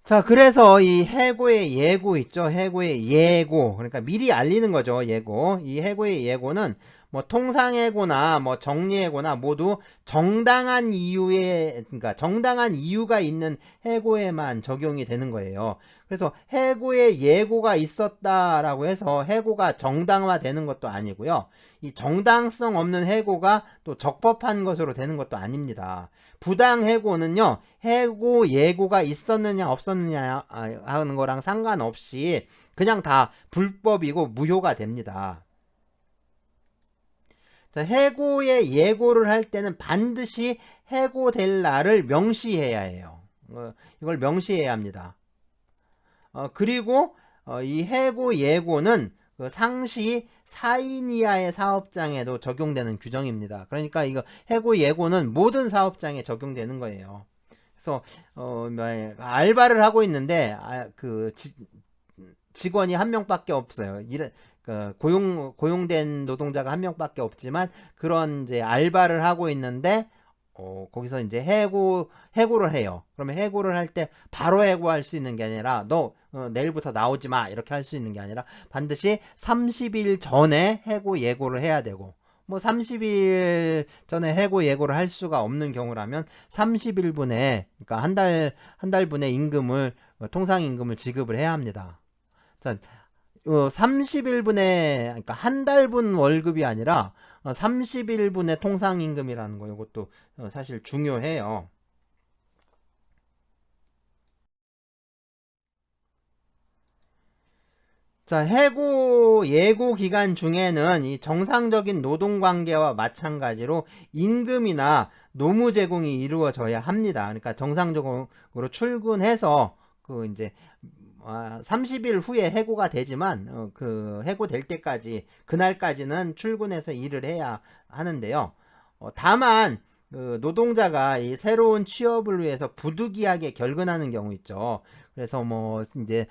자, 그래서 이 해고의 예고 있죠. 해고의 예고. 그러니까 미리 알리는 거죠. 예고. 이 해고의 예고는 뭐 통상해고나 뭐 정리해고나 모두 그러니까 정당한 이유가 있는 해고에만 적용이 되는 거예요. 그래서 해고의 예고가 있었다라고 해서 해고가 정당화되는 것도 아니고요. 이 정당성 없는 해고가 또 적법한 것으로 되는 것도 아닙니다. 부당해고는요, 해고 예고가 있었느냐 없었느냐 하는 거랑 상관없이 그냥 다 불법이고 무효가 됩니다. 자, 해고의 예고를 할 때는 반드시 해고될 날을 명시해야 해요. 이걸 명시해야 합니다. 그리고 이 해고 예고는 상시 4인 이하의 사업장에도 적용되는 규정입니다. 그러니까 이거 해고 예고는 모든 사업장에 적용되는 거예요. 그래서 알바를 하고 있는데 직원이 한 명밖에 없어요. 고용된 노동자가 한 명밖에 없지만 그런 이제 알바를 하고 있는데 거기서 이제 해고를 해요. 그러면 해고를 할 때 바로 해고할 수 있는 게 아니라 너 내일부터 나오지 마 이렇게 할 수 있는 게 아니라 반드시 30일 전에 해고 예고를 해야 되고 뭐 30일 전에 해고 예고를 할 수가 없는 경우라면 30일분에 그러니까 한 달분의 임금을 통상 임금을 지급을 해야 합니다. 자, 30일분의 그러니까 한 달분 월급이 아니라 30일분의 통상임금이라는 거 이것도 사실 중요해요. 자, 해고 예고 기간 중에는 이 정상적인 노동관계와 마찬가지로 임금이나 노무 제공이 이루어져야 합니다. 그러니까 정상적으로 출근해서 이제 30일 후에 해고가 되지만 해고될 때까지 그날까지는 출근해서 일을 해야 하는데요. 다만 노동자가 이 새로운 취업을 위해서 부득이하게 결근하는 경우 있죠. 그래서 뭐 이제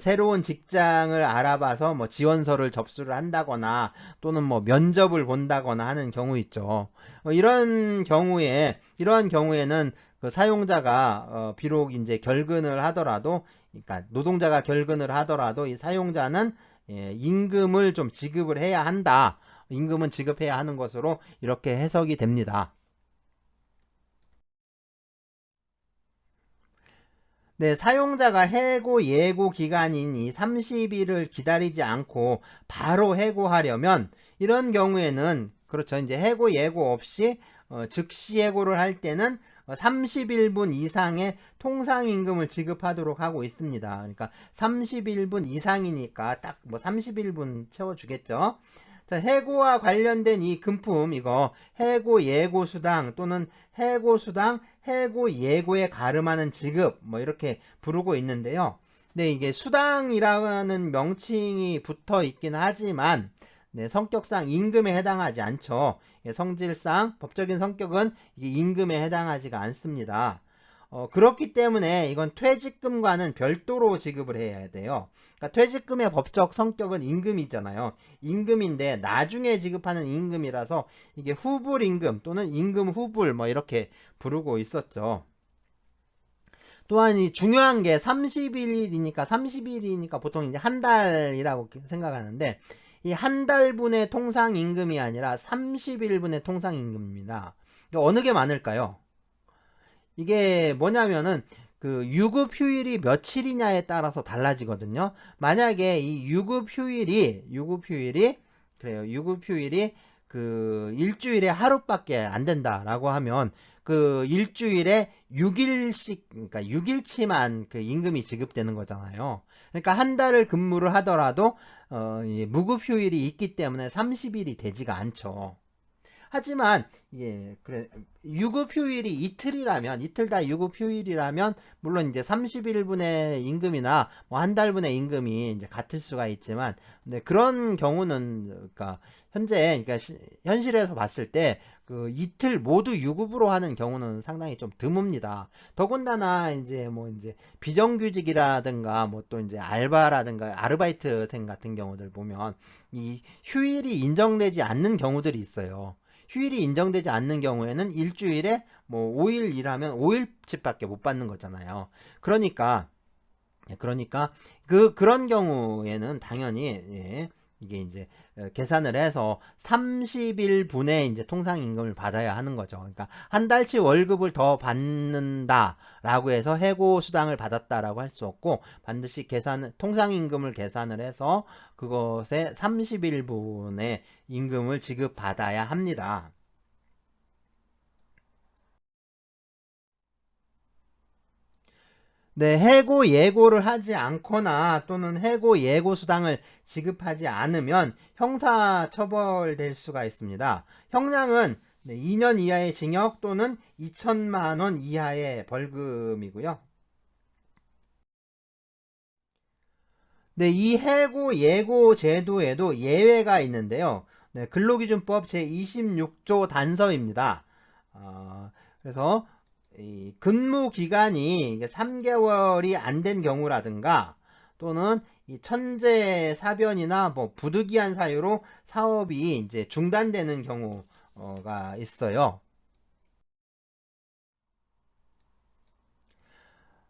새로운 직장을 알아봐서 뭐 지원서를 접수를 한다거나 또는 뭐 면접을 본다거나 하는 경우 있죠. 이런 경우에는 사용자가 비록 이제 결근을 하더라도 그러니까 노동자가 결근을 하더라도 이 사용자는 임금을 좀 지급을 해야 한다. 임금은 지급해야 하는 것으로 이렇게 해석이 됩니다. 네, 사용자가 해고 예고 기간인 이 30일을 기다리지 않고 바로 해고하려면 이런 경우에는 그렇죠. 이제 해고 예고 없이 즉시 해고를 할 때는 30일분 이상의 통상임금을 지급하도록 하고 있습니다. 그러니까 31분 이상이니까 딱 뭐 31분 채워주겠죠. 자, 해고와 관련된 이 금품, 이거 해고 예고 수당 또는 해고 수당, 해고 예고에 가름하는 지급 뭐 이렇게 부르고 있는데요. 네, 이게 수당이라는 명칭이 붙어 있긴 하지만 네, 성격상 임금에 해당하지 않죠. 성질상 법적인 성격은 이게 임금에 해당하지가 않습니다. 그렇기 때문에 이건 퇴직금과는 별도로 지급을 해야 돼요. 그러니까 퇴직금의 법적 성격은 임금이잖아요. 임금인데 나중에 지급하는 임금이라서 이게 후불임금 또는 임금 후불 뭐 이렇게 부르고 있었죠. 또한 이 중요한 게 30일이니까 보통 이제 한 달이라고 생각하는데 이 한 달분의 통상임금이 아니라 30일분의 통상임금입니다. 어느 게 많을까요? 이게 뭐냐면은 그 유급 휴일이 며칠이냐에 따라서 달라지거든요. 만약에 이 유급 휴일이 그래요. 유급 휴일이 그 일주일에 하루밖에 안 된다라고 하면 그 일주일에 6일씩 그러니까 6일치만 그 임금이 지급되는 거잖아요. 그러니까 한 달을 근무를 하더라도 무급 휴일이 있기 때문에 30일이 되지가 않죠. 하지만 그래 유급 휴일이 이틀 다 유급 휴일이라면 물론 이제 31분의 임금이나 뭐 한 달분의 임금이 이제 같을 수가 있지만 근데 그런 경우는 그러니까 현재 그러니까 현실에서 봤을 때 그 이틀 모두 유급으로 하는 경우는 상당히 좀 드뭅니다. 더군다나 이제 뭐 이제 비정규직이라든가 뭐 또 이제 알바라든가 아르바이트생 같은 경우들 보면 이 휴일이 인정되지 않는 경우들이 있어요. 휴일이 인정되지 않는 경우에는 일주일에 뭐 5일 일하면 5일치밖에 못 받는 거잖아요. 그러니까 그런 경우에는 당연히 이게 이제 계산을 해서 30일분의 이제 통상임금을 받아야 하는 거죠. 그러니까 한 달치 월급을 더 받는다라고 해서 해고 수당을 받았다라고 할 수 없고 반드시 통상임금을 계산을 해서 그것에 30일분의 임금을 지급받아야 합니다. 네, 해고 예고를 하지 않거나 또는 해고 예고 수당을 지급하지 않으면 형사 처벌될 수가 있습니다. 형량은 2년 이하의 징역 또는 2천만 원 이하의 벌금이고요. 네, 이 해고 예고 제도에도 예외가 있는데요. 네, 근로기준법 제26조 단서입니다. 그래서 이 근무 기간이 3개월이 안 된 경우라든가 또는 이 천재 사변이나 뭐 부득이한 사유로 사업이 이제 중단되는 경우가 있어요.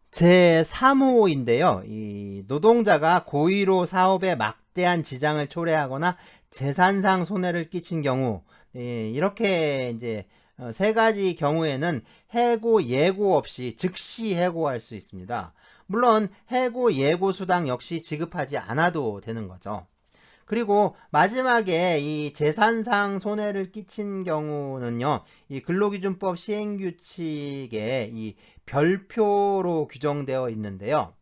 제3호인데요. 이 노동자가 고의로 사업에 막대한 지장을 초래하거나 재산상 손해를 끼친 경우, 이렇게 이제 세 가지 경우에는 해고 예고 없이 즉시 해고할 수 있습니다. 물론 해고 예고 수당 역시 지급하지 않아도 되는 거죠. 그리고 마지막에 이 재산상 손해를 끼친 경우는요, 이 근로기준법 시행규칙에 이 별표로 규정되어 있는데요.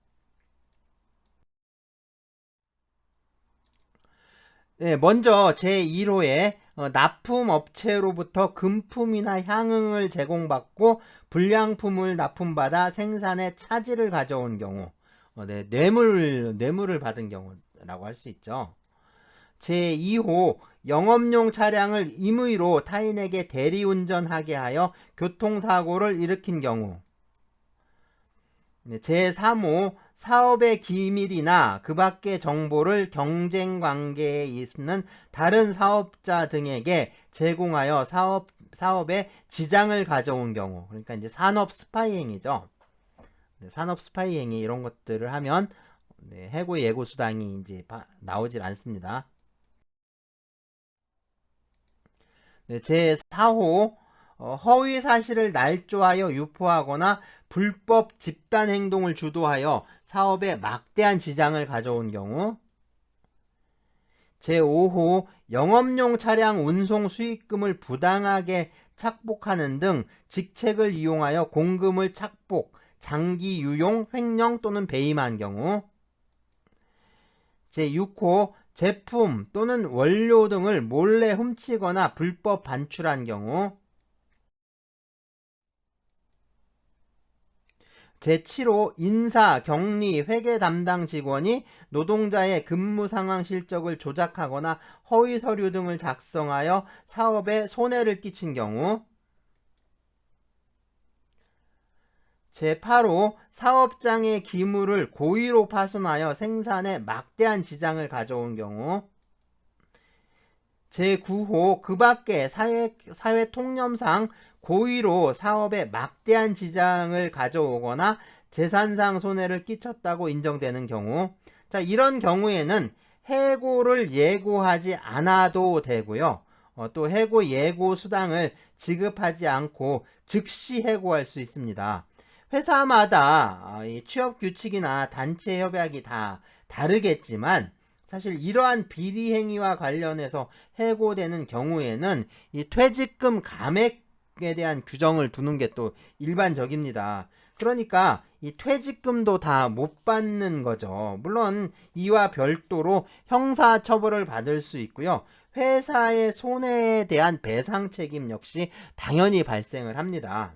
네, 먼저 제1호에 납품업체로부터 금품이나 향응을 제공받고 불량품을 납품받아 생산에 차질을 가져온 경우, 네, 뇌물을 받은 경우라고 할 수 있죠. 제2호 영업용 차량을 임의로 타인에게 대리운전하게 하여 교통사고를 일으킨 경우. 제3호 사업의 기밀이나 그 밖의 정보를 경쟁관계에 있는 다른 사업자 등에게 제공하여 사업에 지장을 가져온 경우. 그러니까 이제 산업 스파이 행위죠. 산업 스파이 행위 이런 것들을 하면 해고 예고 수당이 이제 나오질 않습니다. 제4호 허위 사실을 날조하여 유포하거나 불법 집단 행동을 주도하여 사업에 막대한 지장을 가져온 경우. 제5호 영업용 차량 운송 수익금을 부당하게 착복하는 등 직책을 이용하여 공금을 착복, 장기 유용, 횡령 또는 배임한 경우. 제6호 제품 또는 원료 등을 몰래 훔치거나 불법 반출한 경우. 제7호 인사, 격리, 회계 담당 직원이 노동자의 근무 상황 실적을 조작하거나 허위 서류 등을 작성하여 사업에 손해를 끼친 경우. 제8호 사업장의 기물을 고의로 파손하여 생산에 막대한 지장을 가져온 경우. 제9호 그 밖에 사회 통념상 고의로 사업에 막대한 지장을 가져오거나 재산상 손해를 끼쳤다고 인정되는 경우. 자, 이런 경우에는 해고를 예고하지 않아도 되고요. 또 해고 예고 수당을 지급하지 않고 즉시 해고할 수 있습니다. 회사마다 이 취업 규칙이나 단체 협약이 다 다르겠지만 사실 이러한 비리 행위와 관련해서 해고되는 경우에는 이 퇴직금 감액에 대한 규정을 두는 게 또 일반적입니다. 그러니까 이 퇴직금도 다 못 받는 거죠. 물론 이와 별도로 형사처벌을 받을 수 있고요. 회사의 손해에 대한 배상 책임 역시 당연히 발생을 합니다.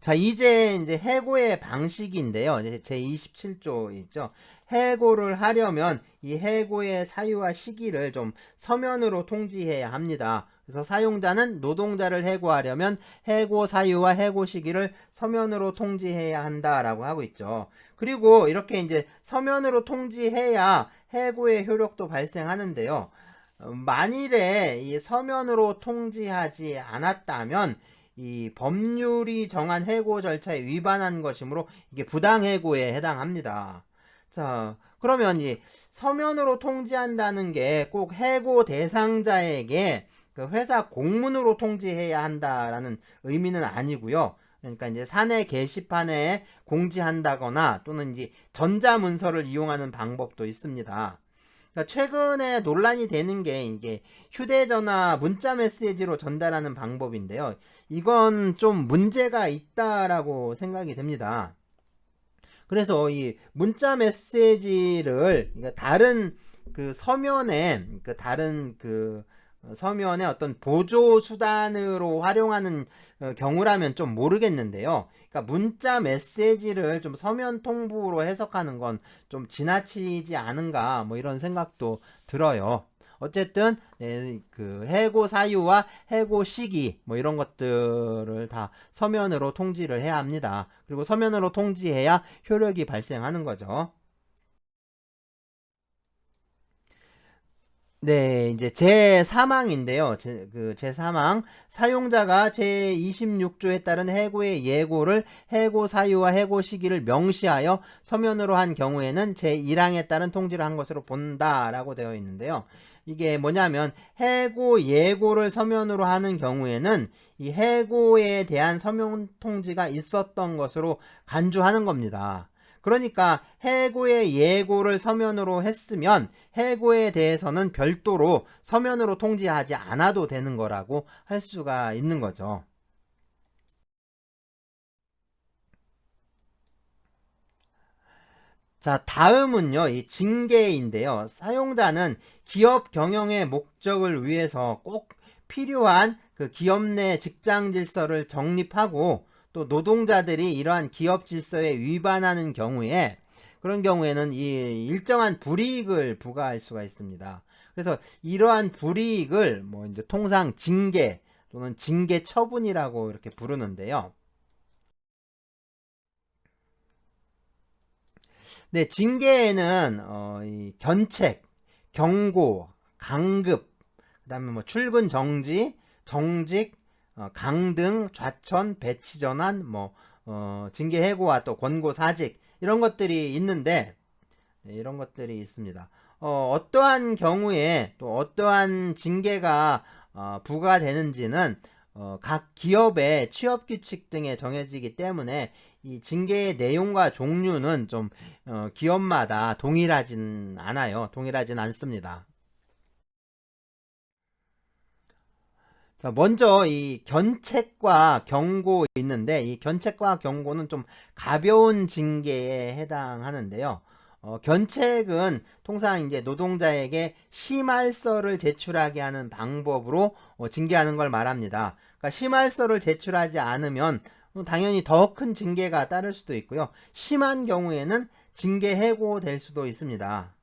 자, 이제 해고의 방식인데요. 제 27조 있죠. 해고를 하려면 이 해고의 사유와 시기를 좀 서면으로 통지해야 합니다. 그래서 사용자는 노동자를 해고하려면 해고 사유와 해고 시기를 서면으로 통지해야 한다라고 하고 있죠. 그리고 이렇게 이제 서면으로 통지해야 해고의 효력도 발생하는데요. 만일에 이 서면으로 통지하지 않았다면 이 법률이 정한 해고 절차에 위반한 것이므로 이게 부당해고에 해당합니다. 자, 그러면 이 서면으로 통지한다는 게 꼭 해고 대상자에게 그 회사 공문으로 통지해야 한다라는 의미는 아니고요. 그러니까 이제 사내 게시판에 공지한다거나 또는 이제 전자문서를 이용하는 방법도 있습니다. 그러니까 최근에 논란이 되는 게 이게 휴대전화 문자 메시지로 전달하는 방법인데요. 이건 좀 문제가 있다라고 생각이 됩니다. 그래서 이 문자 메시지를 다른 그 서면에 서면의 어떤 보조 수단으로 활용하는 경우라면 좀 모르겠는데요. 그러니까 문자 메시지를 좀 서면 통보로 해석하는 건 좀 지나치지 않은가 뭐 이런 생각도 들어요. 어쨌든 그 해고 사유와 해고 시기 뭐 이런 것들을 다 서면으로 통지를 해야 합니다. 그리고 서면으로 통지해야 효력이 발생하는 거죠. 네, 이제 제3항인데요. 제3항 사용자가 제26조에 따른 해고의 예고를 해고 사유와 해고 시기를 명시하여 서면으로 한 경우에는 제1항에 따른 통지를 한 것으로 본다라고 되어 있는데요. 이게 뭐냐면 해고 예고를 서면으로 하는 경우에는 이 해고에 대한 서면 통지가 있었던 것으로 간주하는 겁니다. 그러니까 해고의 예고를 서면으로 했으면 해고에 대해서는 별도로 서면으로 통지하지 않아도 되는 거라고 할 수가 있는 거죠. 자, 다음은요, 이 징계인데요. 사용자는 기업 경영의 목적을 위해서 꼭 필요한 그 기업 내 직장 질서를 정립하고 또 노동자들이 이러한 기업 질서에 위반하는 경우에 그런 경우에는 이 일정한 불이익을 부과할 수가 있습니다. 그래서 이러한 불이익을 뭐 이제 통상 징계 또는 징계 처분이라고 이렇게 부르는데요. 네, 징계에는 이 견책, 경고, 강급, 그다음에 뭐 출근 정지, 정직, 강등, 좌천, 배치 전환, 징계 해고와 또 권고 사직 이런 것들이 있는데 네, 이런 것들이 있습니다. 어떠한 경우에 또 어떠한 징계가 부과되는지는 각 기업의 취업 규칙 등에 정해지기 때문에 이 징계의 내용과 종류는 좀 기업마다 동일하진 않아요. 동일하진 않습니다. 자, 먼저 이 견책과 경고 있는데, 이 견책과 경고는 좀 가벼운 징계에 해당하는데요. 견책은 통상 이제 노동자에게 심할서를 제출하게 하는 방법으로 징계하는 걸 말합니다. 그러니까 심할서를 제출하지 않으면 당연히 더 큰 징계가 따를 수도 있고요. 심한 경우에는 징계 해고될 수도 있습니다.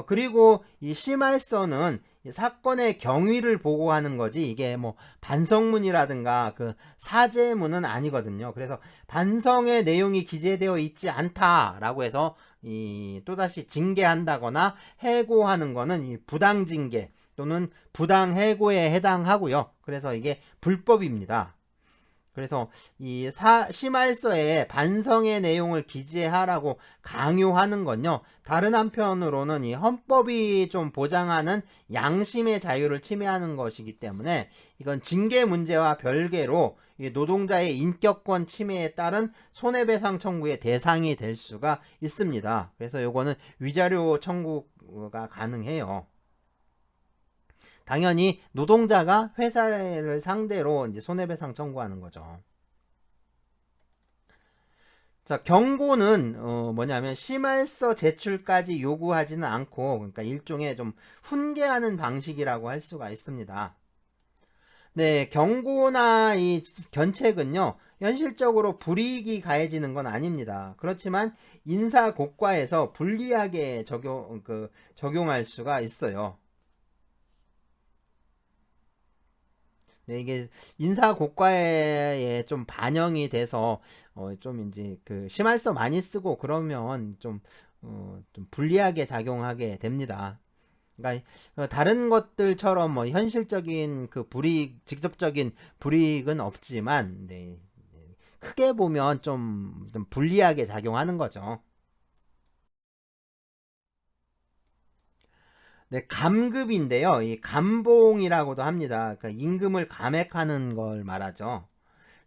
그리고 이 심할서는 사건의 경위를 보고하는 거지, 이게 뭐 반성문이라든가 그 사죄문은 아니거든요. 그래서 반성의 내용이 기재되어 있지 않다라고 해서 또다시 징계한다거나 해고하는 거는 이 부당징계 또는 부당해고에 해당하고요. 그래서 이게 불법입니다. 그래서 이 심할서에 반성의 내용을 기재하라고 강요하는 건요, 다른 한편으로는 이 헌법이 좀 보장하는 양심의 자유를 침해하는 것이기 때문에 이건 징계 문제와 별개로 노동자의 인격권 침해에 따른 손해배상 청구의 대상이 될 수가 있습니다. 그래서 이거는 위자료 청구가 가능해요. 당연히 노동자가 회사를 상대로 이제 손해배상 청구하는 거죠. 자, 경고는 뭐냐면 심할서 제출까지 요구하지는 않고, 그러니까 일종의 좀 훈계하는 방식이라고 할 수가 있습니다. 네, 경고나 이 견책은요, 현실적으로 불이익이 가해지는 건 아닙니다. 그렇지만 인사고과에서 불리하게 적용할 수가 있어요. 네, 이게 인사고과에 좀 반영이 돼서 좀 이제 그 심할서 많이 쓰고 그러면 좀 불리하게 작용하게 됩니다. 그러니까 다른 것들처럼 뭐 현실적인 그 불이익, 직접적인 불이익은 없지만, 네, 크게 보면 좀 불리하게 작용하는 거죠. 네, 감급인데요. 이 감봉이라고도 합니다. 그러니까 임금을 감액하는 걸 말하죠.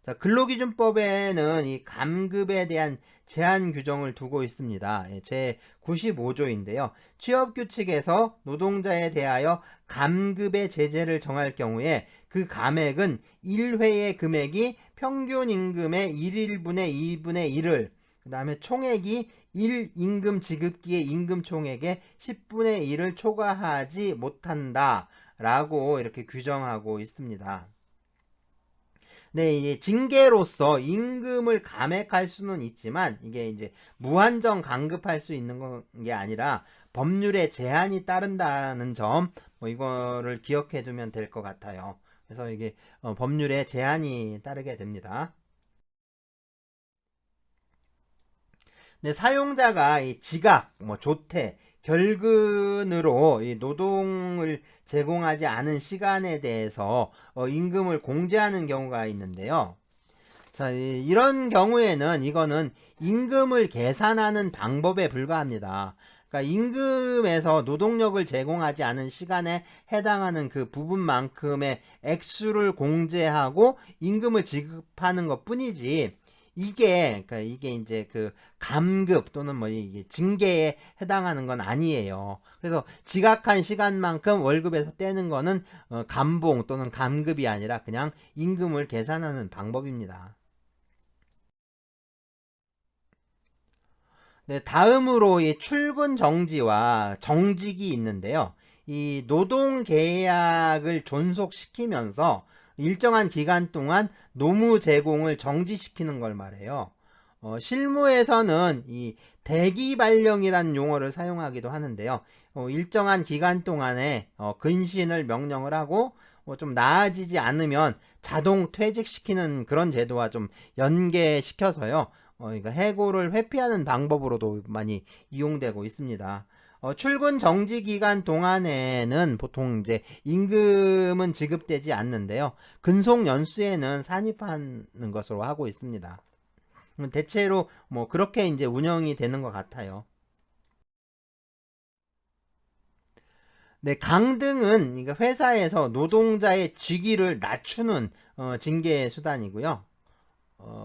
자, 근로기준법에는 이 감급에 대한 제한 규정을 두고 있습니다. 제 95조인데요. 취업규칙에서 노동자에 대하여 감급의 제재를 정할 경우에 그 감액은 1회의 금액이 평균 임금의 1일분의 2분의 1을, 그 다음에 총액이 1임금 지급기의 임금 총액의 10분의 1을 초과하지 못한다 라고 이렇게 규정하고 있습니다. 네, 이제 징계로서 임금을 감액할 수는 있지만 이게 이제 무한정 강급할 수 있는 게 아니라 법률에 제한이 따른다는 점, 뭐 이거를 기억해 두면 될 것 같아요. 그래서 이게 법률에 제한이 따르게 됩니다. 네, 사용자가 이 지각, 뭐 조퇴, 결근으로 이 노동을 제공하지 않은 시간에 대해서 임금을 공제하는 경우가 있는데요. 자, 이런 경우에는 이거는 임금을 계산하는 방법에 불과합니다. 그러니까 임금에서 노동력을 제공하지 않은 시간에 해당하는 그 부분만큼의 액수를 공제하고 임금을 지급하는 것 뿐이지, 그러니까 이게 이제 그 감급 또는 뭐 이게 징계에 해당하는 건 아니에요. 그래서 지각한 시간만큼 월급에서 떼는 거는 감봉 또는 감급이 아니라 그냥 임금을 계산하는 방법입니다. 네, 다음으로 이 출근 정지와 정직이 있는데요. 이 노동 계약을 존속시키면서 일정한 기간 동안 노무 제공을 정지시키는 걸 말해요. 실무에서는 이 대기 발령이라는 용어를 사용하기도 하는데요. 일정한 기간 동안에 근신을 명령을 하고 좀 나아지지 않으면 자동 퇴직시키는 그런 제도와 좀 연계시켜서요. 그러니까 해고를 회피하는 방법으로도 많이 이용되고 있습니다. 출근 정지 기간 동안에는 보통 이제 임금은 지급되지 않는데요. 근속 연수에는 산입하는 것으로 하고 있습니다. 대체로 뭐 그렇게 이제 운영이 되는 것 같아요. 네, 강등은 그러니까 회사에서 노동자의 직위를 낮추는 징계 수단이고요.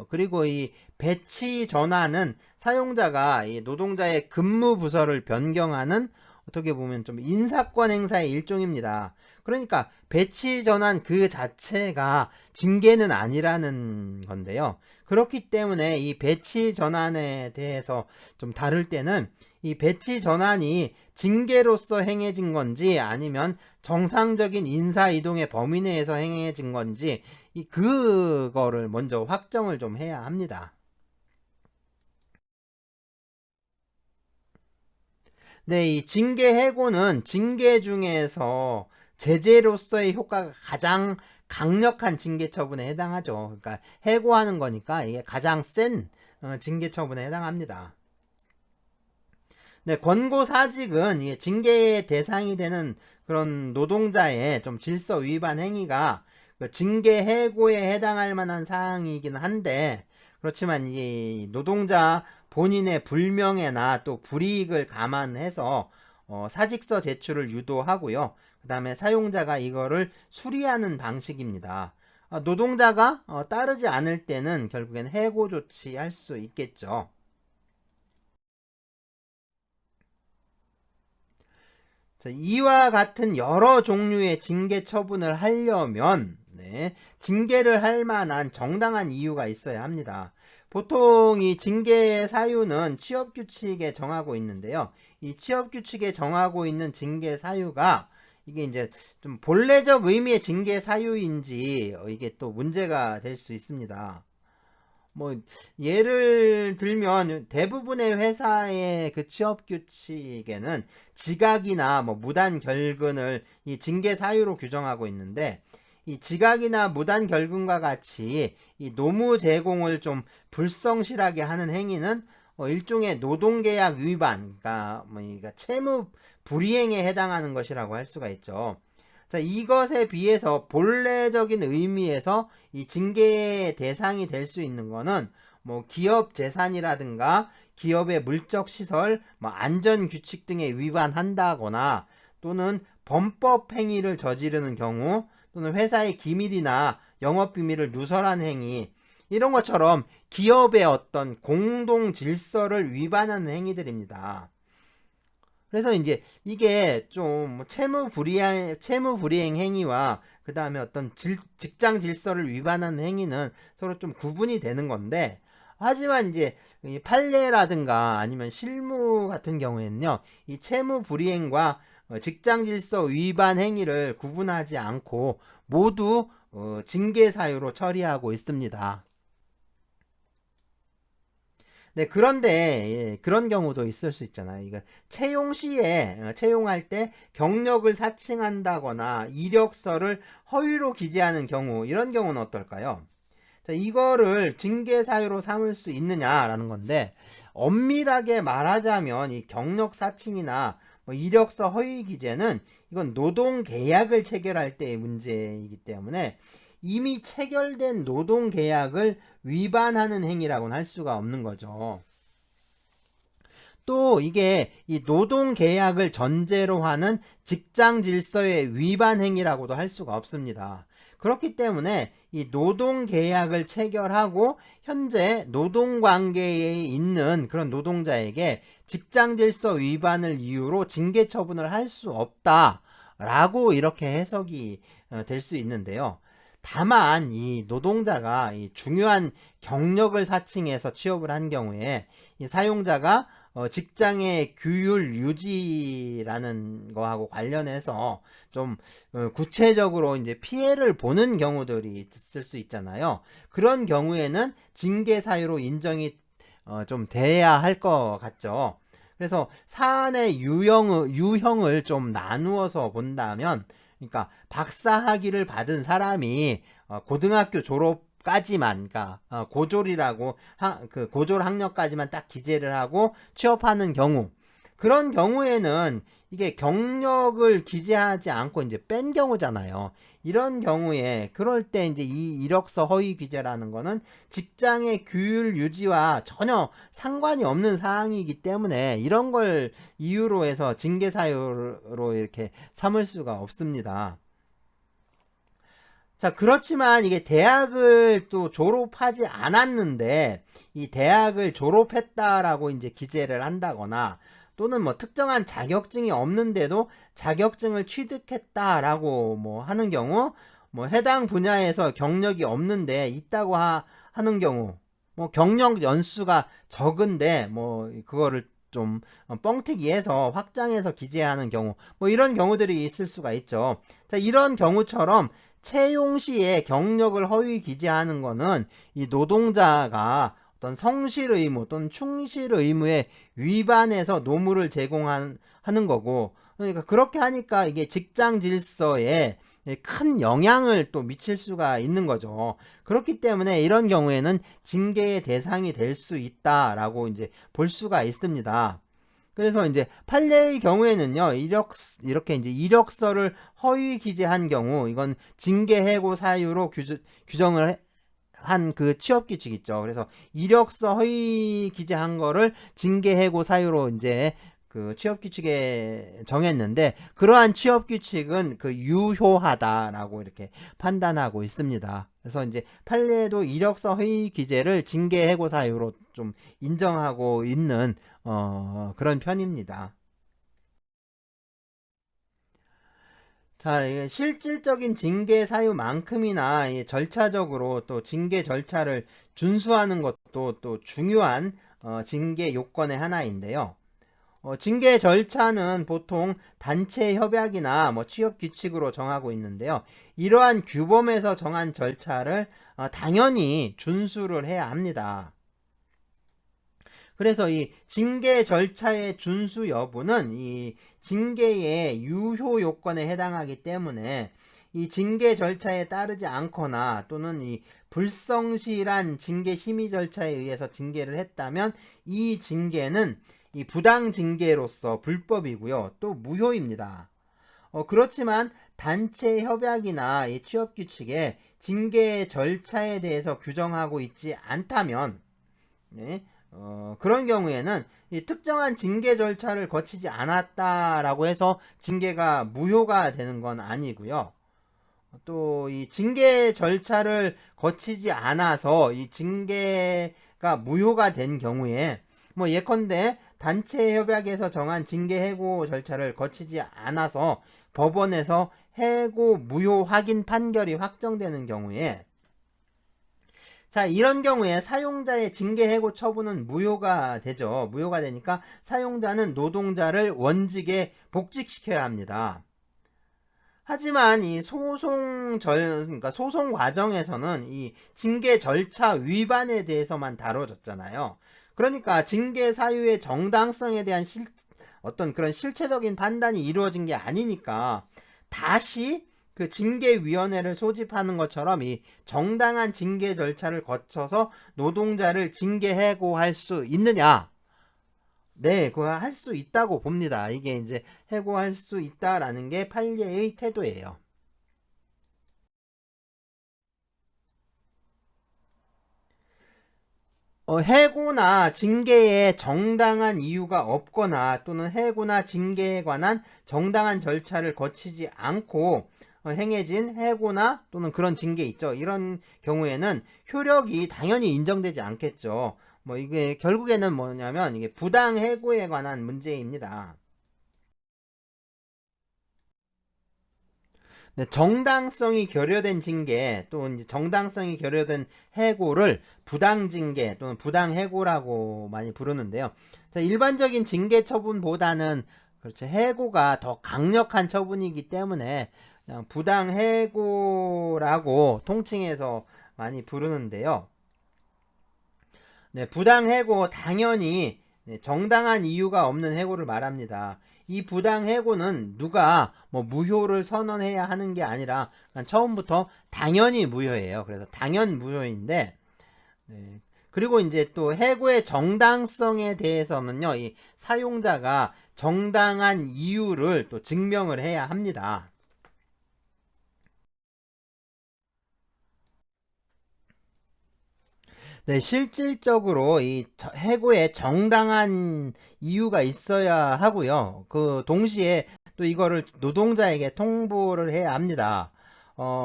그리고 이 배치 전환은 사용자가 이 노동자의 근무 부서를 변경하는 어떻게 보면 좀 인사권 행사의 일종입니다. 그러니까 배치 전환 그 자체가 징계는 아니라는 건데요. 그렇기 때문에 이 배치 전환에 대해서 좀 다룰 때는 이 배치 전환이 징계로서 행해진 건지 아니면 정상적인 인사 이동의 범위 내에서 행해진 건지 그거를 먼저 확정을 좀 해야 합니다. 네, 이 징계 해고는 징계 중에서 제재로서의 효과가 가장 강력한 징계 처분에 해당하죠. 그러니까 해고하는 거니까 이게 가장 센 징계 처분에 해당합니다. 네, 권고사직은 징계의 대상이 되는 그런 노동자의 좀 질서 위반 행위가 그 징계 해고에 해당할 만한 사항이긴 한데, 그렇지만 이 노동자 본인의 불명예나 또 불이익을 감안해서 사직서 제출을 유도하고요. 그 다음에 사용자가 이거를 수리하는 방식입니다. 노동자가 따르지 않을 때는 결국엔 해고 조치할 수 있겠죠. 이와 같은 여러 종류의 징계 처분을 하려면 징계를 할 만한 정당한 이유가 있어야 합니다. 보통 이 징계의 사유는 취업규칙에 정하고 있는데요. 이 취업규칙에 정하고 있는 징계 사유가 이게 이제 좀 본래적 의미의 징계 사유인지 이게 또 문제가 될 수 있습니다. 뭐 예를 들면 대부분의 회사의 그 취업 규칙에는 지각이나 뭐 무단 결근을 이 징계 사유로 규정하고 있는데, 이 지각이나 무단 결근과 같이 이 노무 제공을 좀 불성실하게 하는 행위는 일종의 노동계약 위반, 그러니까 채무 불이행에 해당하는 것이라고 할 수가 있죠. 자, 이것에 비해서 본래적인 의미에서 이 징계의 대상이 될 수 있는 거는 뭐 기업 재산이라든가 기업의 물적 시설, 뭐 안전 규칙 등에 위반한다거나 또는 범법 행위를 저지르는 경우 또는 회사의 기밀이나 영업 비밀을 누설한 행위, 이런 것처럼 기업의 어떤 공동 질서를 위반하는 행위들입니다. 그래서 이제 이게 좀 채무 불이행 행위와 그 다음에 어떤 직장 질서를 위반하는 행위는 서로 좀 구분이 되는 건데, 하지만 이제 이 판례라든가 아니면 실무 같은 경우에는요, 이 채무 불이행과 직장 질서 위반 행위를 구분하지 않고 모두 징계 사유로 처리하고 있습니다. 네, 그런데 그런 경우도 있을 수 있잖아요. 이거 채용 시에 채용할 때 경력을 사칭한다거나 이력서를 허위로 기재하는 경우, 이런 경우는 어떨까요? 자, 이거를 징계 사유로 삼을 수 있느냐라는 건데, 엄밀하게 말하자면 이 경력 사칭이나 뭐 이력서 허위 기재는 이건 노동 계약을 체결할 때의 문제이기 때문에 이미 체결된 노동 계약을 위반하는 행위라고는 할 수가 없는 거죠. 또 이게 이 노동 계약을 전제로 하는 직장 질서의 위반 행위라고도 할 수가 없습니다. 그렇기 때문에 이 노동 계약을 체결하고 현재 노동 관계에 있는 그런 노동자에게 직장 질서 위반을 이유로 징계 처분을 할 수 없다라고 이렇게 해석이 될 수 있는데요. 다만 이 노동자가 이 중요한 경력을 사칭해서 취업을 한 경우에 이 사용자가 직장의 규율 유지라는 거하고 관련해서 좀 구체적으로 이제 피해를 보는 경우들이 있을 수 있잖아요. 그런 경우에는 징계 사유로 인정이 좀 돼야 할 것 같죠. 그래서 사안의 유형을 좀 나누어서 본다면, 그러니까 박사학위를 받은 사람이 고등학교 졸업까지만, 그러니까 고졸이라고 그 고졸 학력까지만 딱 기재를 하고 취업하는 경우, 그런 경우에는 이게 경력을 기재하지 않고 이제 뺀 경우잖아요. 이런 경우에 그럴 때 이제 이 이력서 허위 기재라는 거는 직장의 규율 유지와 전혀 상관이 없는 사항이기 때문에 이런 걸 이유로 해서 징계 사유로 이렇게 삼을 수가 없습니다. 자, 그렇지만 이게 대학을 또 졸업하지 않았는데 이 대학을 졸업했다라고 이제 기재를 한다거나 또는 뭐 특정한 자격증이 없는데도 자격증을 취득했다라고 뭐 하는 경우, 뭐 해당 분야에서 경력이 없는데 있다고 하는 경우, 뭐 경력 연수가 적은데 뭐 그거를 좀 뻥튀기해서 확장해서 기재하는 경우, 뭐 이런 경우들이 있을 수가 있죠. 자, 이런 경우처럼 채용 시에 경력을 허위 기재하는 거는 이 노동자가 어떤 성실 의무 또는 충실 의무에 위반해서 노무를 제공하는 거고, 그러니까 그렇게 하니까 이게 직장 질서에 큰 영향을 또 미칠 수가 있는 거죠. 그렇기 때문에 이런 경우에는 징계의 대상이 될 수 있다라고 이제 볼 수가 있습니다. 그래서 이제 판례의 경우에는요, 이렇게 이제 이력서를 허위 기재한 경우, 이건 징계 해고 사유로 규정을 한 그 취업 규칙 있죠. 그래서 이력서 허위 기재한 거를 징계 해고 사유로 이제 그 취업 규칙에 정했는데, 그러한 취업 규칙은 그 유효하다라고 이렇게 판단하고 있습니다. 그래서 이제 판례도 이력서 허위 기재를 징계 해고 사유로 좀 인정하고 있는 그런 편입니다. 자, 이게 실질적인 징계 사유만큼이나 이 절차적으로 또 징계 절차를 준수하는 것도 또 중요한 징계 요건의 하나인데요. 징계 절차는 보통 단체 협약이나 뭐 취업 규칙으로 정하고 있는데요. 이러한 규범에서 정한 절차를 당연히 준수를 해야 합니다. 그래서 이 징계 절차의 준수 여부는 이 징계의 유효 요건에 해당하기 때문에 이 징계 절차에 따르지 않거나 또는 이 불성실한 징계 심의 절차에 의해서 징계를 했다면 이 징계는 이 부당 징계로서 불법이고요. 또 무효입니다. 그렇지만 단체 협약이나 이 취업 규칙에 징계 절차에 대해서 규정하고 있지 않다면, 네, 그런 경우에는 이 특정한 징계 절차를 거치지 않았다라고 해서 징계가 무효가 되는 건 아니고요. 또 이 징계 절차를 거치지 않아서 이 징계가 무효가 된 경우에, 뭐 예컨대 단체 협약에서 정한 징계 해고 절차를 거치지 않아서 법원에서 해고 무효 확인 판결이 확정되는 경우에, 자, 이런 경우에 사용자의 징계 해고 처분은 무효가 되죠. 무효가 되니까 사용자는 노동자를 원직에 복직시켜야 합니다. 하지만 이 그러니까 소송 과정에서는 이 징계 절차 위반에 대해서만 다뤄졌잖아요. 그러니까 징계 사유의 정당성에 대한 어떤 그런 실체적인 판단이 이루어진 게 아니니까 다시 그 징계위원회를 소집하는 것처럼 이 정당한 징계 절차를 거쳐서 노동자를 징계 해고할 수 있느냐? 네, 그거 할 수 있다고 봅니다. 이게 이제 해고할 수 있다라는 게 판례의 태도예요. 해고나 징계에 정당한 이유가 없거나 또는 해고나 징계에 관한 정당한 절차를 거치지 않고 행해진 해고나 또는 그런 징계 있죠. 이런 경우에는 효력이 당연히 인정되지 않겠죠. 뭐 이게 결국에는 뭐냐면 이게 부당 해고에 관한 문제입니다. 네, 정당성이 결여된 징계 또는 정당성이 결여된 해고를 부당징계 또는 부당해고라고 많이 부르는데요. 자, 일반적인 징계 처분보다는 그렇죠, 해고가 더 강력한 처분이기 때문에 그냥 부당해고라고 통칭해서 많이 부르는데요. 네, 부당해고 당연히 정당한 이유가 없는 해고를 말합니다. 이 부당해고는 누가 뭐 무효를 선언해야 하는 게 아니라 처음부터 당연히 무효예요. 그래서 당연 무효인데, 네. 그리고 이제 또 해고의 정당성에 대해서는요, 이 사용자가 정당한 이유를 또 증명을 해야 합니다. 네, 실질적으로 이 해고에 정당한 이유가 있어야 하고요. 그 동시에 또 이거를 노동자에게 통보를 해야 합니다.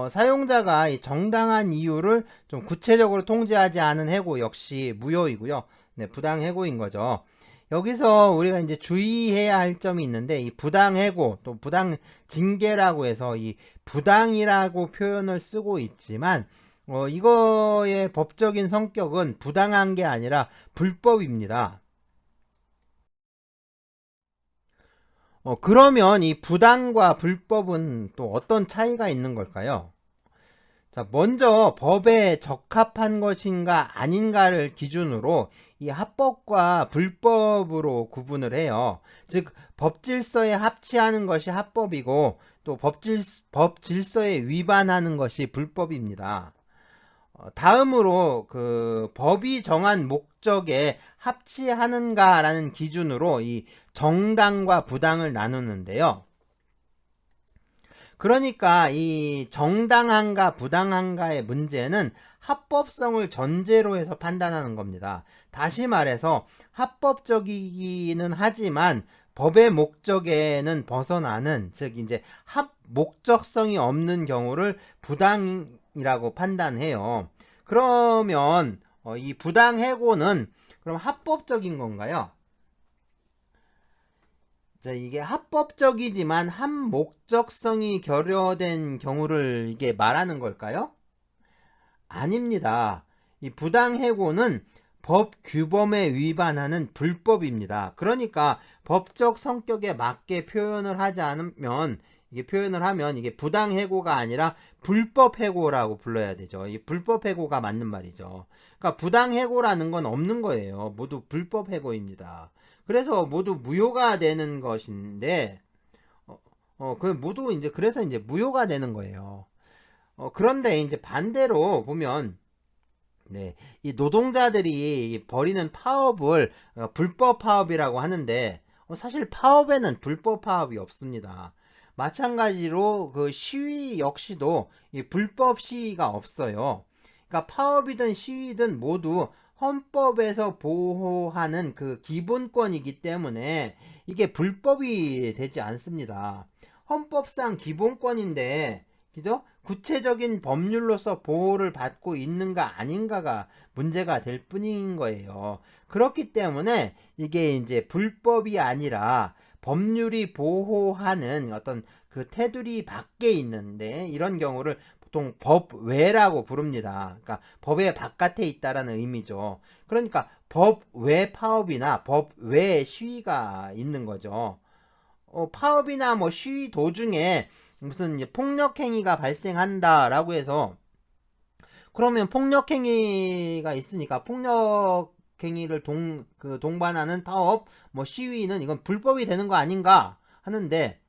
사용자가 이 정당한 이유를 좀 구체적으로 통지하지 않은 해고 역시 무효이고요. 네, 부당 해고인 거죠. 여기서 우리가 이제 주의해야 할 점이 있는데, 이 부당 해고 또 부당 징계라고 해서 이 부당이라고 표현을 쓰고 있지만, 이거의 법적인 성격은 부당한 게 아니라 불법입니다. 그러면 이 부당과 불법은 또 어떤 차이가 있는 걸까요? 자, 먼저 법에 적합한 것인가 아닌가를 기준으로 이 합법과 불법으로 구분을 해요. 즉, 법질서에 합치하는 것이 합법이고 또 법질서에 위반하는 것이 불법입니다. 다음으로 그 법이 정한 목적에 합치하는가라는 기준으로 이 정당과 부당을 나누는데요. 그러니까 이 정당한가 부당한가의 문제는 합법성을 전제로 해서 판단하는 겁니다. 다시 말해서 합법적이기는 하지만 법의 목적에는 벗어나는, 즉 이제 목적성이 없는 경우를 부당이라고 판단해요. 그러면 이 부당해고는 그럼 합법적인 건가요? 자, 이게 합법적이지만 한목적성이 결여된 경우를 이게 말하는 걸까요? 아닙니다. 이 부당해고는 법 규범에 위반하는 불법입니다. 그러니까 법적 성격에 맞게 표현을 하지 않으면, 표현을 하면 이게 부당해고가 아니라 불법해고라고 불러야 되죠. 이 불법해고가 맞는 말이죠. 그러니까 부당해고라는 건 없는 거예요. 모두 불법해고입니다. 그래서 모두 무효가 되는 것인데, 그 모두 이제 그래서 이제 무효가 되는 거예요. 그런데 이제 반대로 보면, 네, 이 노동자들이 벌이는 파업을 불법 파업이라고 하는데, 사실 파업에는 불법 파업이 없습니다. 마찬가지로 그 시위 역시도 이 불법 시위가 없어요. 그러니까 파업이든 시위든 모두 헌법에서 보호하는 그 기본권이기 때문에 이게 불법이 되지 않습니다. 헌법상 기본권인데, 그죠? 구체적인 법률로서 보호를 받고 있는가 아닌가가 문제가 될 뿐인 거예요. 그렇기 때문에 이게 이제 불법이 아니라 법률이 보호하는 어떤 그 테두리 밖에 있는데, 이런 경우를 보통 법외라고 부릅니다. 그러니까 법의 바깥에 있다라는 의미죠. 그러니까 법외 파업이나 법외 시위가 있는 거죠. 파업이나 뭐 시위 도중에 무슨 이제 폭력행위가 발생한다라고 해서, 그러면 폭력행위가 있으니까 폭력행위를 동반하는 파업, 뭐 시위는 이건 불법이 되는 거 아닌가 하는데,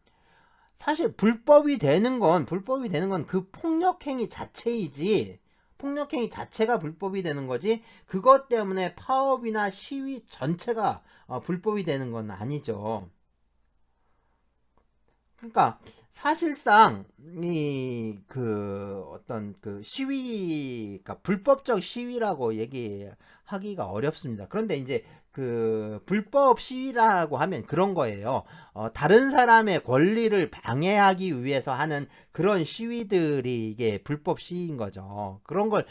사실 불법이 되는 건 그 폭력행위 자체이지, 폭력행위 자체가 불법이 되는 거지, 그것 때문에 파업이나 시위 전체가 불법이 되는 건 아니죠. 그러니까 사실상 이 그 어떤 그 시위, 그러니까 불법적 시위라고 얘기하기가 어렵습니다. 그런데 이제 그 불법 시위라고 하면 그런 거예요. 다른 사람의 권리를 방해하기 위해서 하는 그런 시위들이 이게 불법 시위인 거죠. 그런 걸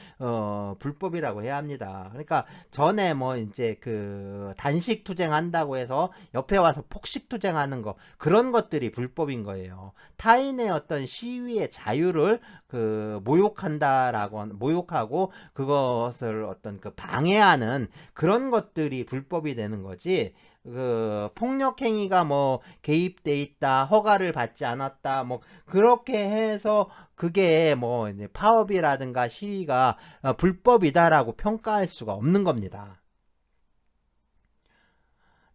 불법이라고 해야 합니다. 그러니까 전에 뭐 이제 그 단식 투쟁한다고 해서 옆에 와서 폭식 투쟁하는 거, 그런 것들이 불법인 거예요. 타인의 어떤 시위의 자유를 그 모욕하고 그것을 어떤 그 방해하는 그런 것들이 불법이 되는 거지, 그 폭력행위가 뭐 개입돼 있다, 허가를 받지 않았다, 뭐 그렇게 해서 그게 뭐 이제 파업이라든가 시위가 불법이다라고 평가할 수가 없는 겁니다.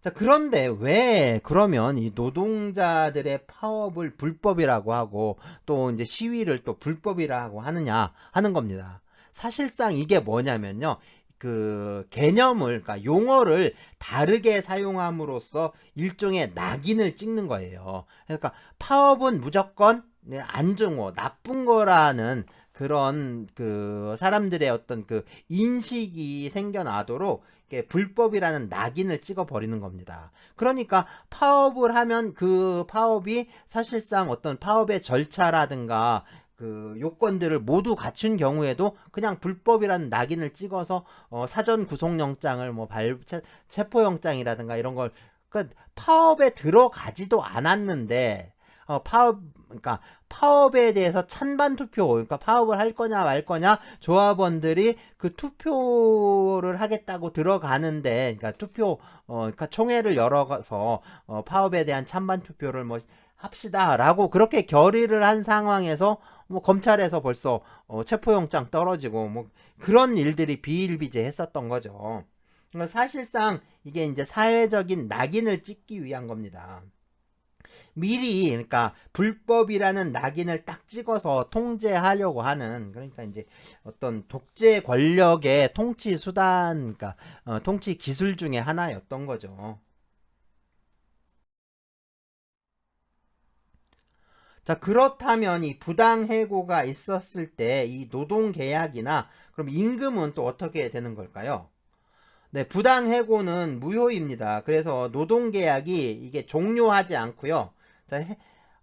자, 그런데 왜 그러면 이 노동자들의 파업을 불법이라고 하고 또 이제 시위를 또 불법이라고 하느냐 하는 겁니다. 사실상 이게 뭐냐면요, 그 개념을, 그러니까 용어를 다르게 사용함으로써 일종의 낙인을 찍는 거예요. 그러니까 파업은 무조건 안 좋은 거, 나쁜 거라는 그런 그 사람들의 어떤 그 인식이 생겨나도록 불법이라는 낙인을 찍어 버리는 겁니다. 그러니까 파업을 하면 그 파업이 사실상 어떤 파업의 절차라든가 그 요건들을 모두 갖춘 경우에도 그냥 불법이라는 낙인을 찍어서 사전 구속영장을 뭐 체포영장이라든가 이런 걸 그러니까 파업에 들어가지도 않았는데 그러니까 파업에 대해서 찬반 투표, 그러니까 파업을 할 거냐 말 거냐 조합원들이 그 투표를 하겠다고 들어가는데, 그러니까 그러니까 총회를 열어서 파업에 대한 찬반 투표를 뭐 합시다라고 그렇게 결의를 한 상황에서 뭐 검찰에서 벌써 체포영장 떨어지고 뭐 그런 일들이 비일비재했었던 거죠. 그러니까 사실상 이게 이제 사회적인 낙인을 찍기 위한 겁니다. 미리 그러니까 불법이라는 낙인을 딱 찍어서 통제하려고 하는, 그러니까 이제 어떤 독재 권력의 통치 수단, 그러니까 통치 기술 중에 하나였던 거죠. 자, 그렇다면 이 부당해고가 있었을 때 이 노동계약이나 그럼 임금은 또 어떻게 되는 걸까요? 네, 부당해고는 무효입니다. 그래서 노동계약이 이게 종료하지 않고요. 자,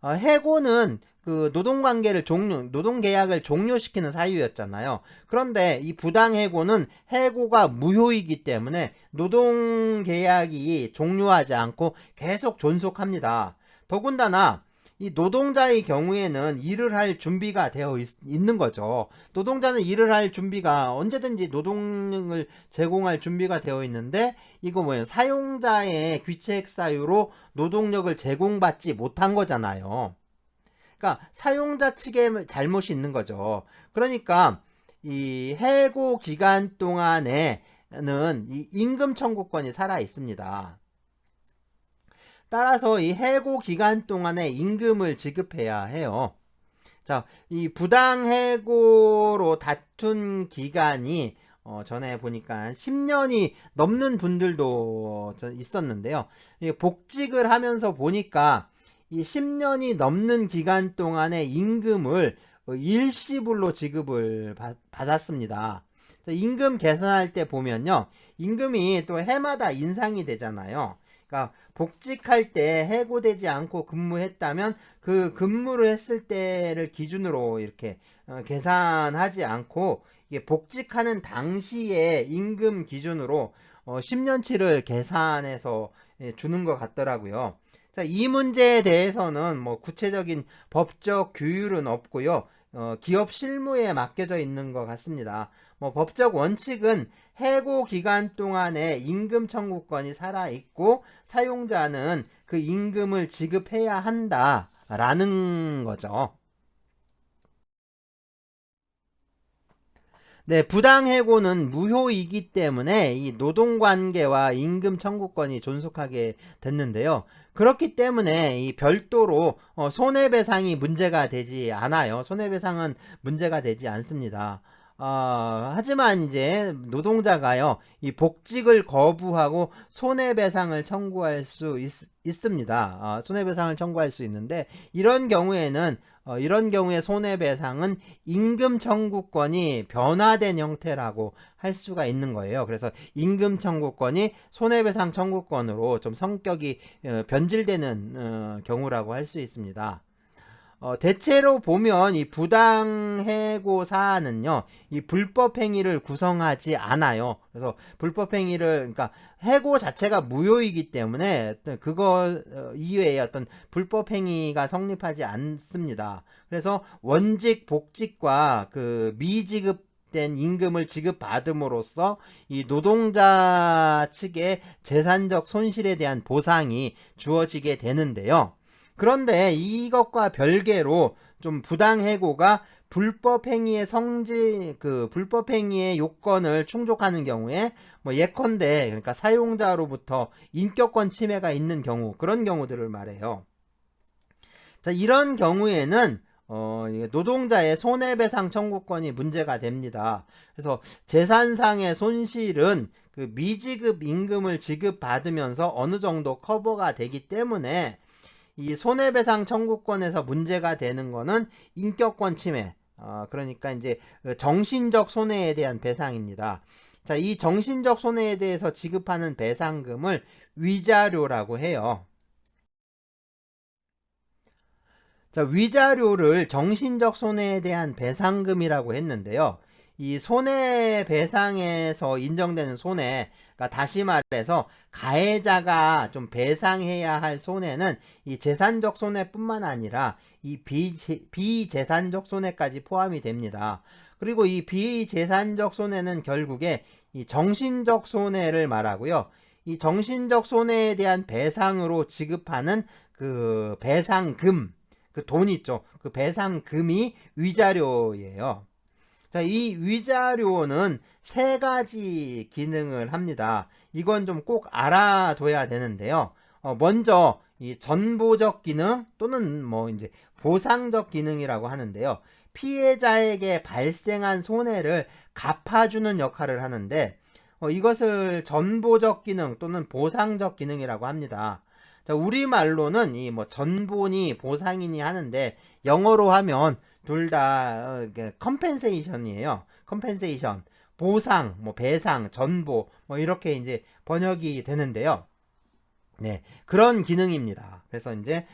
해고는 그 노동계약을 종료시키는 사유였잖아요. 그런데 이 부당해고는 해고가 무효이기 때문에 노동계약이 종료하지 않고 계속 존속합니다. 더군다나 이 노동자의 경우에는 일을 할 준비가 되어 있는 거죠. 노동자는 일을 할 준비가 언제든지 노동을 제공할 준비가 되어 있는데, 이거 뭐예요? 사용자의 귀책 사유로 노동력을 제공받지 못한 거잖아요. 그러니까 사용자 측에 잘못이 있는 거죠. 그러니까 이 해고 기간 동안에는 이 임금 청구권이 살아 있습니다. 따라서 이 해고 기간 동안에 임금을 지급해야 해요. 자, 이 부당해고로 다툰 기간이 전에 보니까 10년이 넘는 분들도 있었는데요. 복직을 하면서 보니까 이 10년이 넘는 기간 동안에 임금을 일시불로 지급을 받았습니다. 임금 계산할 때 보면요, 임금이 또 해마다 인상이 되잖아요. 그러니까 복직할 때 해고되지 않고 근무했다면 그 근무를 했을 때를 기준으로 이렇게 계산하지 않고, 이게 복직하는 당시의 임금 기준으로 10년치를 계산해서 주는 것 같더라고요. 자, 이 문제에 대해서는 뭐 구체적인 법적 규율은 없고요. 기업 실무에 맡겨져 있는 것 같습니다. 뭐 법적 원칙은 해고 기간 동안에 임금 청구권이 살아있고 사용자는 그 임금을 지급해야 한다라는 거죠. 네, 부당해고는 무효이기 때문에 이 노동관계와 임금 청구권이 존속하게 됐는데요. 그렇기 때문에 이 별도로 손해배상이 문제가 되지 않아요. 손해배상은 문제가 되지 않습니다. 하지만 이제 노동자가요, 이 복직을 거부하고 손해배상을 청구할 수 있습니다. 손해배상을 청구할 수 있는데, 이런 경우에 손해배상은 임금 청구권이 변화된 형태라고 할 수가 있는 거예요. 그래서 임금 청구권이 손해배상 청구권으로 좀 성격이 변질되는 경우라고 할 수 있습니다. 대체로 보면 이 부당해고 사안은요, 이 불법행위를 구성하지 않아요. 그래서 그러니까 해고 자체가 무효이기 때문에 그거 이외에 어떤 불법행위가 성립하지 않습니다. 그래서 원직 복직과 그 미지급된 임금을 지급받음으로써 이 노동자 측의 재산적 손실에 대한 보상이 주어지게 되는데요. 그런데 이것과 별개로 좀 부당해고가 불법행위의 요건을 충족하는 경우에, 뭐 예컨대 그러니까 사용자로부터 인격권 침해가 있는 경우, 그런 경우들을 말해요. 자, 이런 경우에는 노동자의 손해배상 청구권이 문제가 됩니다. 그래서 재산상의 손실은 그 미지급 임금을 지급받으면서 어느 정도 커버가 되기 때문에, 이 손해배상 청구권에서 문제가 되는 거는 인격권 침해, 그러니까 이제 정신적 손해에 대한 배상입니다. 자, 이 정신적 손해에 대해서 지급하는 배상금을 위자료라고 해요. 자, 위자료를 정신적 손해에 대한 배상금이라고 했는데요. 이 손해배상에서 인정되는 손해가 다시 말해서 가해자가 좀 배상해야 할 손해는 이 재산적 손해뿐만 아니라 이 비재산적 손해까지 포함이 됩니다. 그리고 이 비재산적 손해는 결국에 이 정신적 손해를 말하고요. 이 정신적 손해에 대한 배상으로 지급하는 그 배상금, 그 돈 있죠. 그 배상금이 위자료예요. 자, 이 위자료는 세 가지 기능을 합니다. 이건 좀 꼭 알아둬야 되는데요. 먼저 이 전보적 기능 또는 뭐 이제 보상적 기능이라고 하는데요. 피해자에게 발생한 손해를 갚아주는 역할을 하는데 이것을 전보적 기능 또는 보상적 기능이라고 합니다. 자, 우리말로는 이 뭐 전보니 보상이니 하는데 영어로 하면 둘 다 컴펜세이션이에요. 컴펜세이션, 보상, 뭐 배상, 전보 뭐 이렇게 이제 번역이 되는데요. 네, 그런 기능입니다. 그래서 이제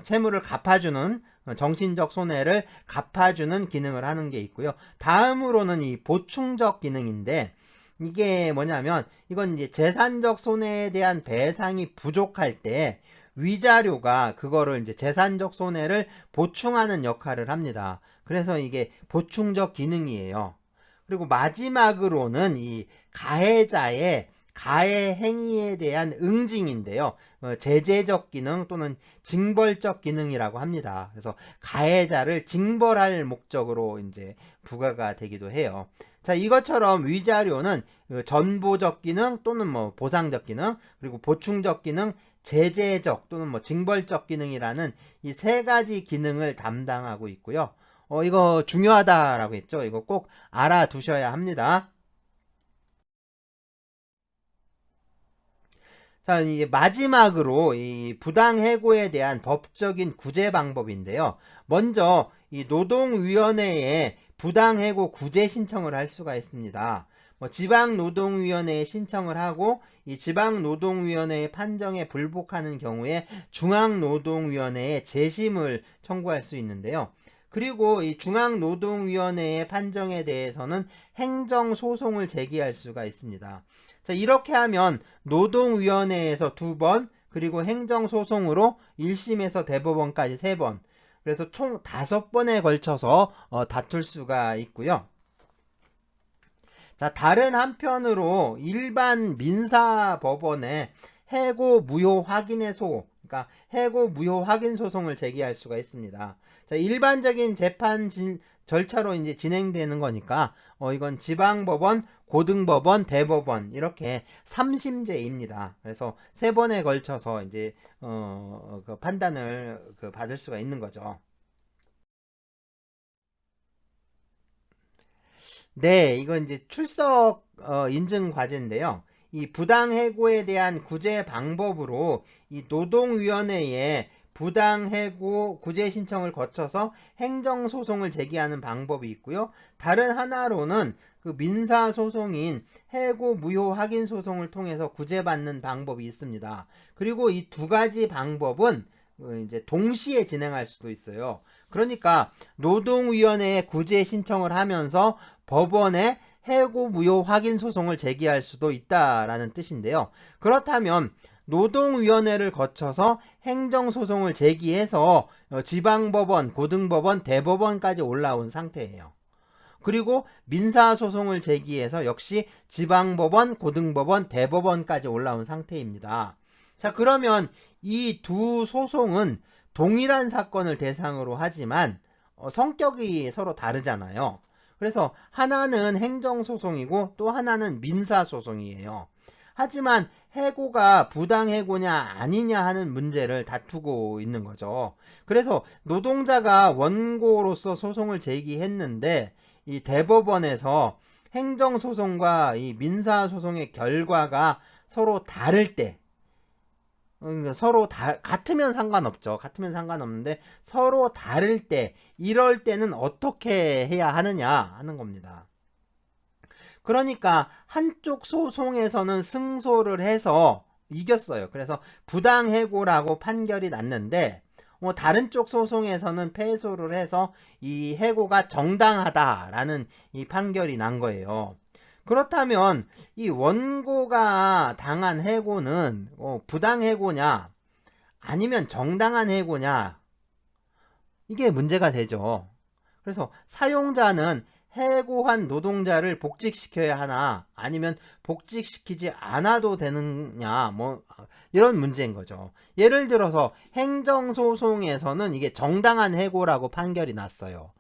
채무를 갚아주는 정신적 손해를 갚아주는 기능을 하는 게 있고요. 다음으로는 이 보충적 기능인데 이게 뭐냐면 이건 이제 재산적 손해에 대한 배상이 부족할 때 위자료가 그거를 이제 재산적 손해를 보충하는 역할을 합니다. 그래서 이게 보충적 기능이에요. 그리고 마지막으로는 이 가해자의 가해 행위에 대한 응징인데요. 제재적 기능 또는 징벌적 기능이라고 합니다. 그래서 가해자를 징벌할 목적으로 이제 부과가 되기도 해요. 자, 이것처럼 위자료는 전보적 기능 또는 뭐 보상적 기능, 그리고 보충적 기능, 제재적 또는 뭐 징벌적 기능이라는 이 세 가지 기능을 담당하고 있고요. 이거 중요하다라고 했죠. 이거 꼭 알아두셔야 합니다. 자, 이제 마지막으로 이 부당해고에 대한 법적인 구제 방법인데요. 먼저 이 노동위원회에 부당해고 구제 신청을 할 수가 있습니다. 지방노동위원회에 신청을 하고 이 지방노동위원회의 판정에 불복하는 경우에 중앙노동위원회에 재심을 청구할 수 있는데요. 그리고 이 중앙노동위원회의 판정에 대해서는 행정소송을 제기할 수가 있습니다. 자, 이렇게 하면 노동위원회에서 2번, 그리고 행정소송으로 1심에서 대법원까지 3번, 그래서 총 5번에 걸쳐서 다툴 수가 있고요. 자, 다른 한편으로 일반 민사법원에 해고 무효 확인의 그러니까 해고 무효 확인 소송을 제기할 수가 있습니다. 자, 일반적인 재판 절차로 이제 진행되는 거니까 이건 지방법원, 고등법원, 대법원 이렇게 3심제입니다. 그래서 3번에 걸쳐서 이제 그 판단을 받을 수가 있는 거죠. 네, 이건 이제 출석 인증 과제인데요. 이 부당해고에 대한 구제 방법으로 이 노동위원회에 부당해고 구제 신청을 거쳐서 행정소송을 제기하는 방법이 있고요. 다른 하나로는 그 민사소송인 해고 무효 확인 소송을 통해서 구제받는 방법이 있습니다. 그리고 이 두 가지 방법은 이제 동시에 진행할 수도 있어요. 그러니까 노동위원회에 구제 신청을 하면서 법원에 해고 무효 확인 소송을 제기할 수도 있다라는 뜻인데요. 그렇다면 노동위원회를 거쳐서 행정소송을 제기해서 지방법원, 고등법원, 대법원까지 올라온 상태예요. 그리고 민사소송을 제기해서 역시 지방법원, 고등법원, 대법원까지 올라온 상태입니다. 자, 그러면 이 두 소송은 동일한 사건을 대상으로 하지만 성격이 서로 다르잖아요. 그래서 하나는 행정소송이고 또 하나는 민사소송이에요. 하지만 해고가 부당해고냐 아니냐 하는 문제를 다투고 있는 거죠. 그래서 노동자가 원고로서 소송을 제기했는데 이 대법원에서 행정소송과 이 민사소송의 결과가 서로 다를 때, 서로 같으면 상관없죠. 같으면 상관없는데 서로 다를 때, 이럴 때는 어떻게 해야 하느냐 하는 겁니다. 그러니까 한쪽 소송에서는 승소를 해서 이겼어요. 그래서 부당해고라고 판결이 났는데 다른 쪽 소송에서는 패소를 해서 이 해고가 정당하다라는 이 판결이 난 거예요. 그렇다면 이 원고가 당한 해고는 부당 해고냐 아니면 정당한 해고냐, 이게 문제가 되죠. 그래서 사용자는 해고한 노동자를 복직시켜야 하나 아니면 복직시키지 않아도 되느냐, 뭐 이런 문제인 거죠. 예를 들어서 행정소송에서는 이게 정당한 해고라고 판결이 났어요.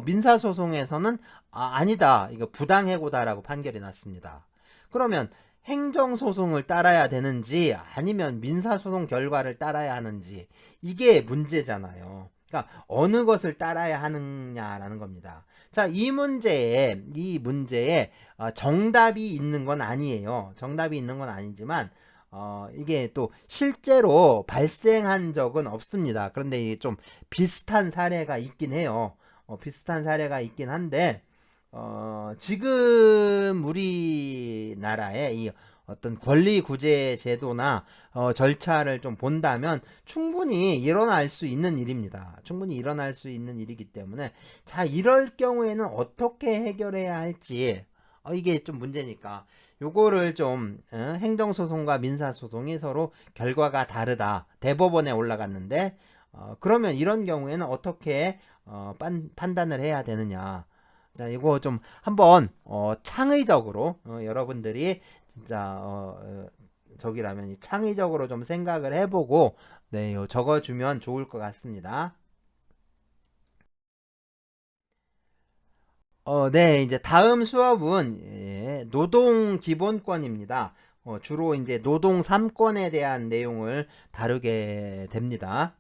민사소송에서는 아니다, 이거 부당해고다라고 판결이 났습니다. 그러면 행정소송을 따라야 되는지 아니면 민사소송 결과를 따라야 하는지, 이게 문제잖아요. 그러니까 어느 것을 따라야 하느냐라는 겁니다. 자, 이 문제에 정답이 있는 건 아니에요. 정답이 있는 건 아니지만 이게 또 실제로 발생한 적은 없습니다. 그런데 이게 좀 비슷한 사례가 있긴 해요. 비슷한 사례가 있긴 한데 지금 우리나라의 이 어떤 권리구제 제도나 절차를 좀 본다면 충분히 일어날 수 있는 일입니다. 충분히 일어날 수 있는 일이기 때문에, 자, 이럴 경우에는 어떻게 해결해야 할지, 이게 좀 문제니까 요거를 좀 행정소송과 민사소송이 서로 결과가 다르다, 대법원에 올라갔는데 그러면 이런 경우에는 어떻게 판단을 해야 되느냐. 자, 이거 좀 한번 창의적으로 여러분들이 진짜 저기라면 창의적으로 좀 생각을 해보고 네, 적어주면 좋을 것 같습니다. 네, 이제 다음 수업은 노동기본권입니다. 주로 이제 노동 3권에 대한 내용을 다루게 됩니다.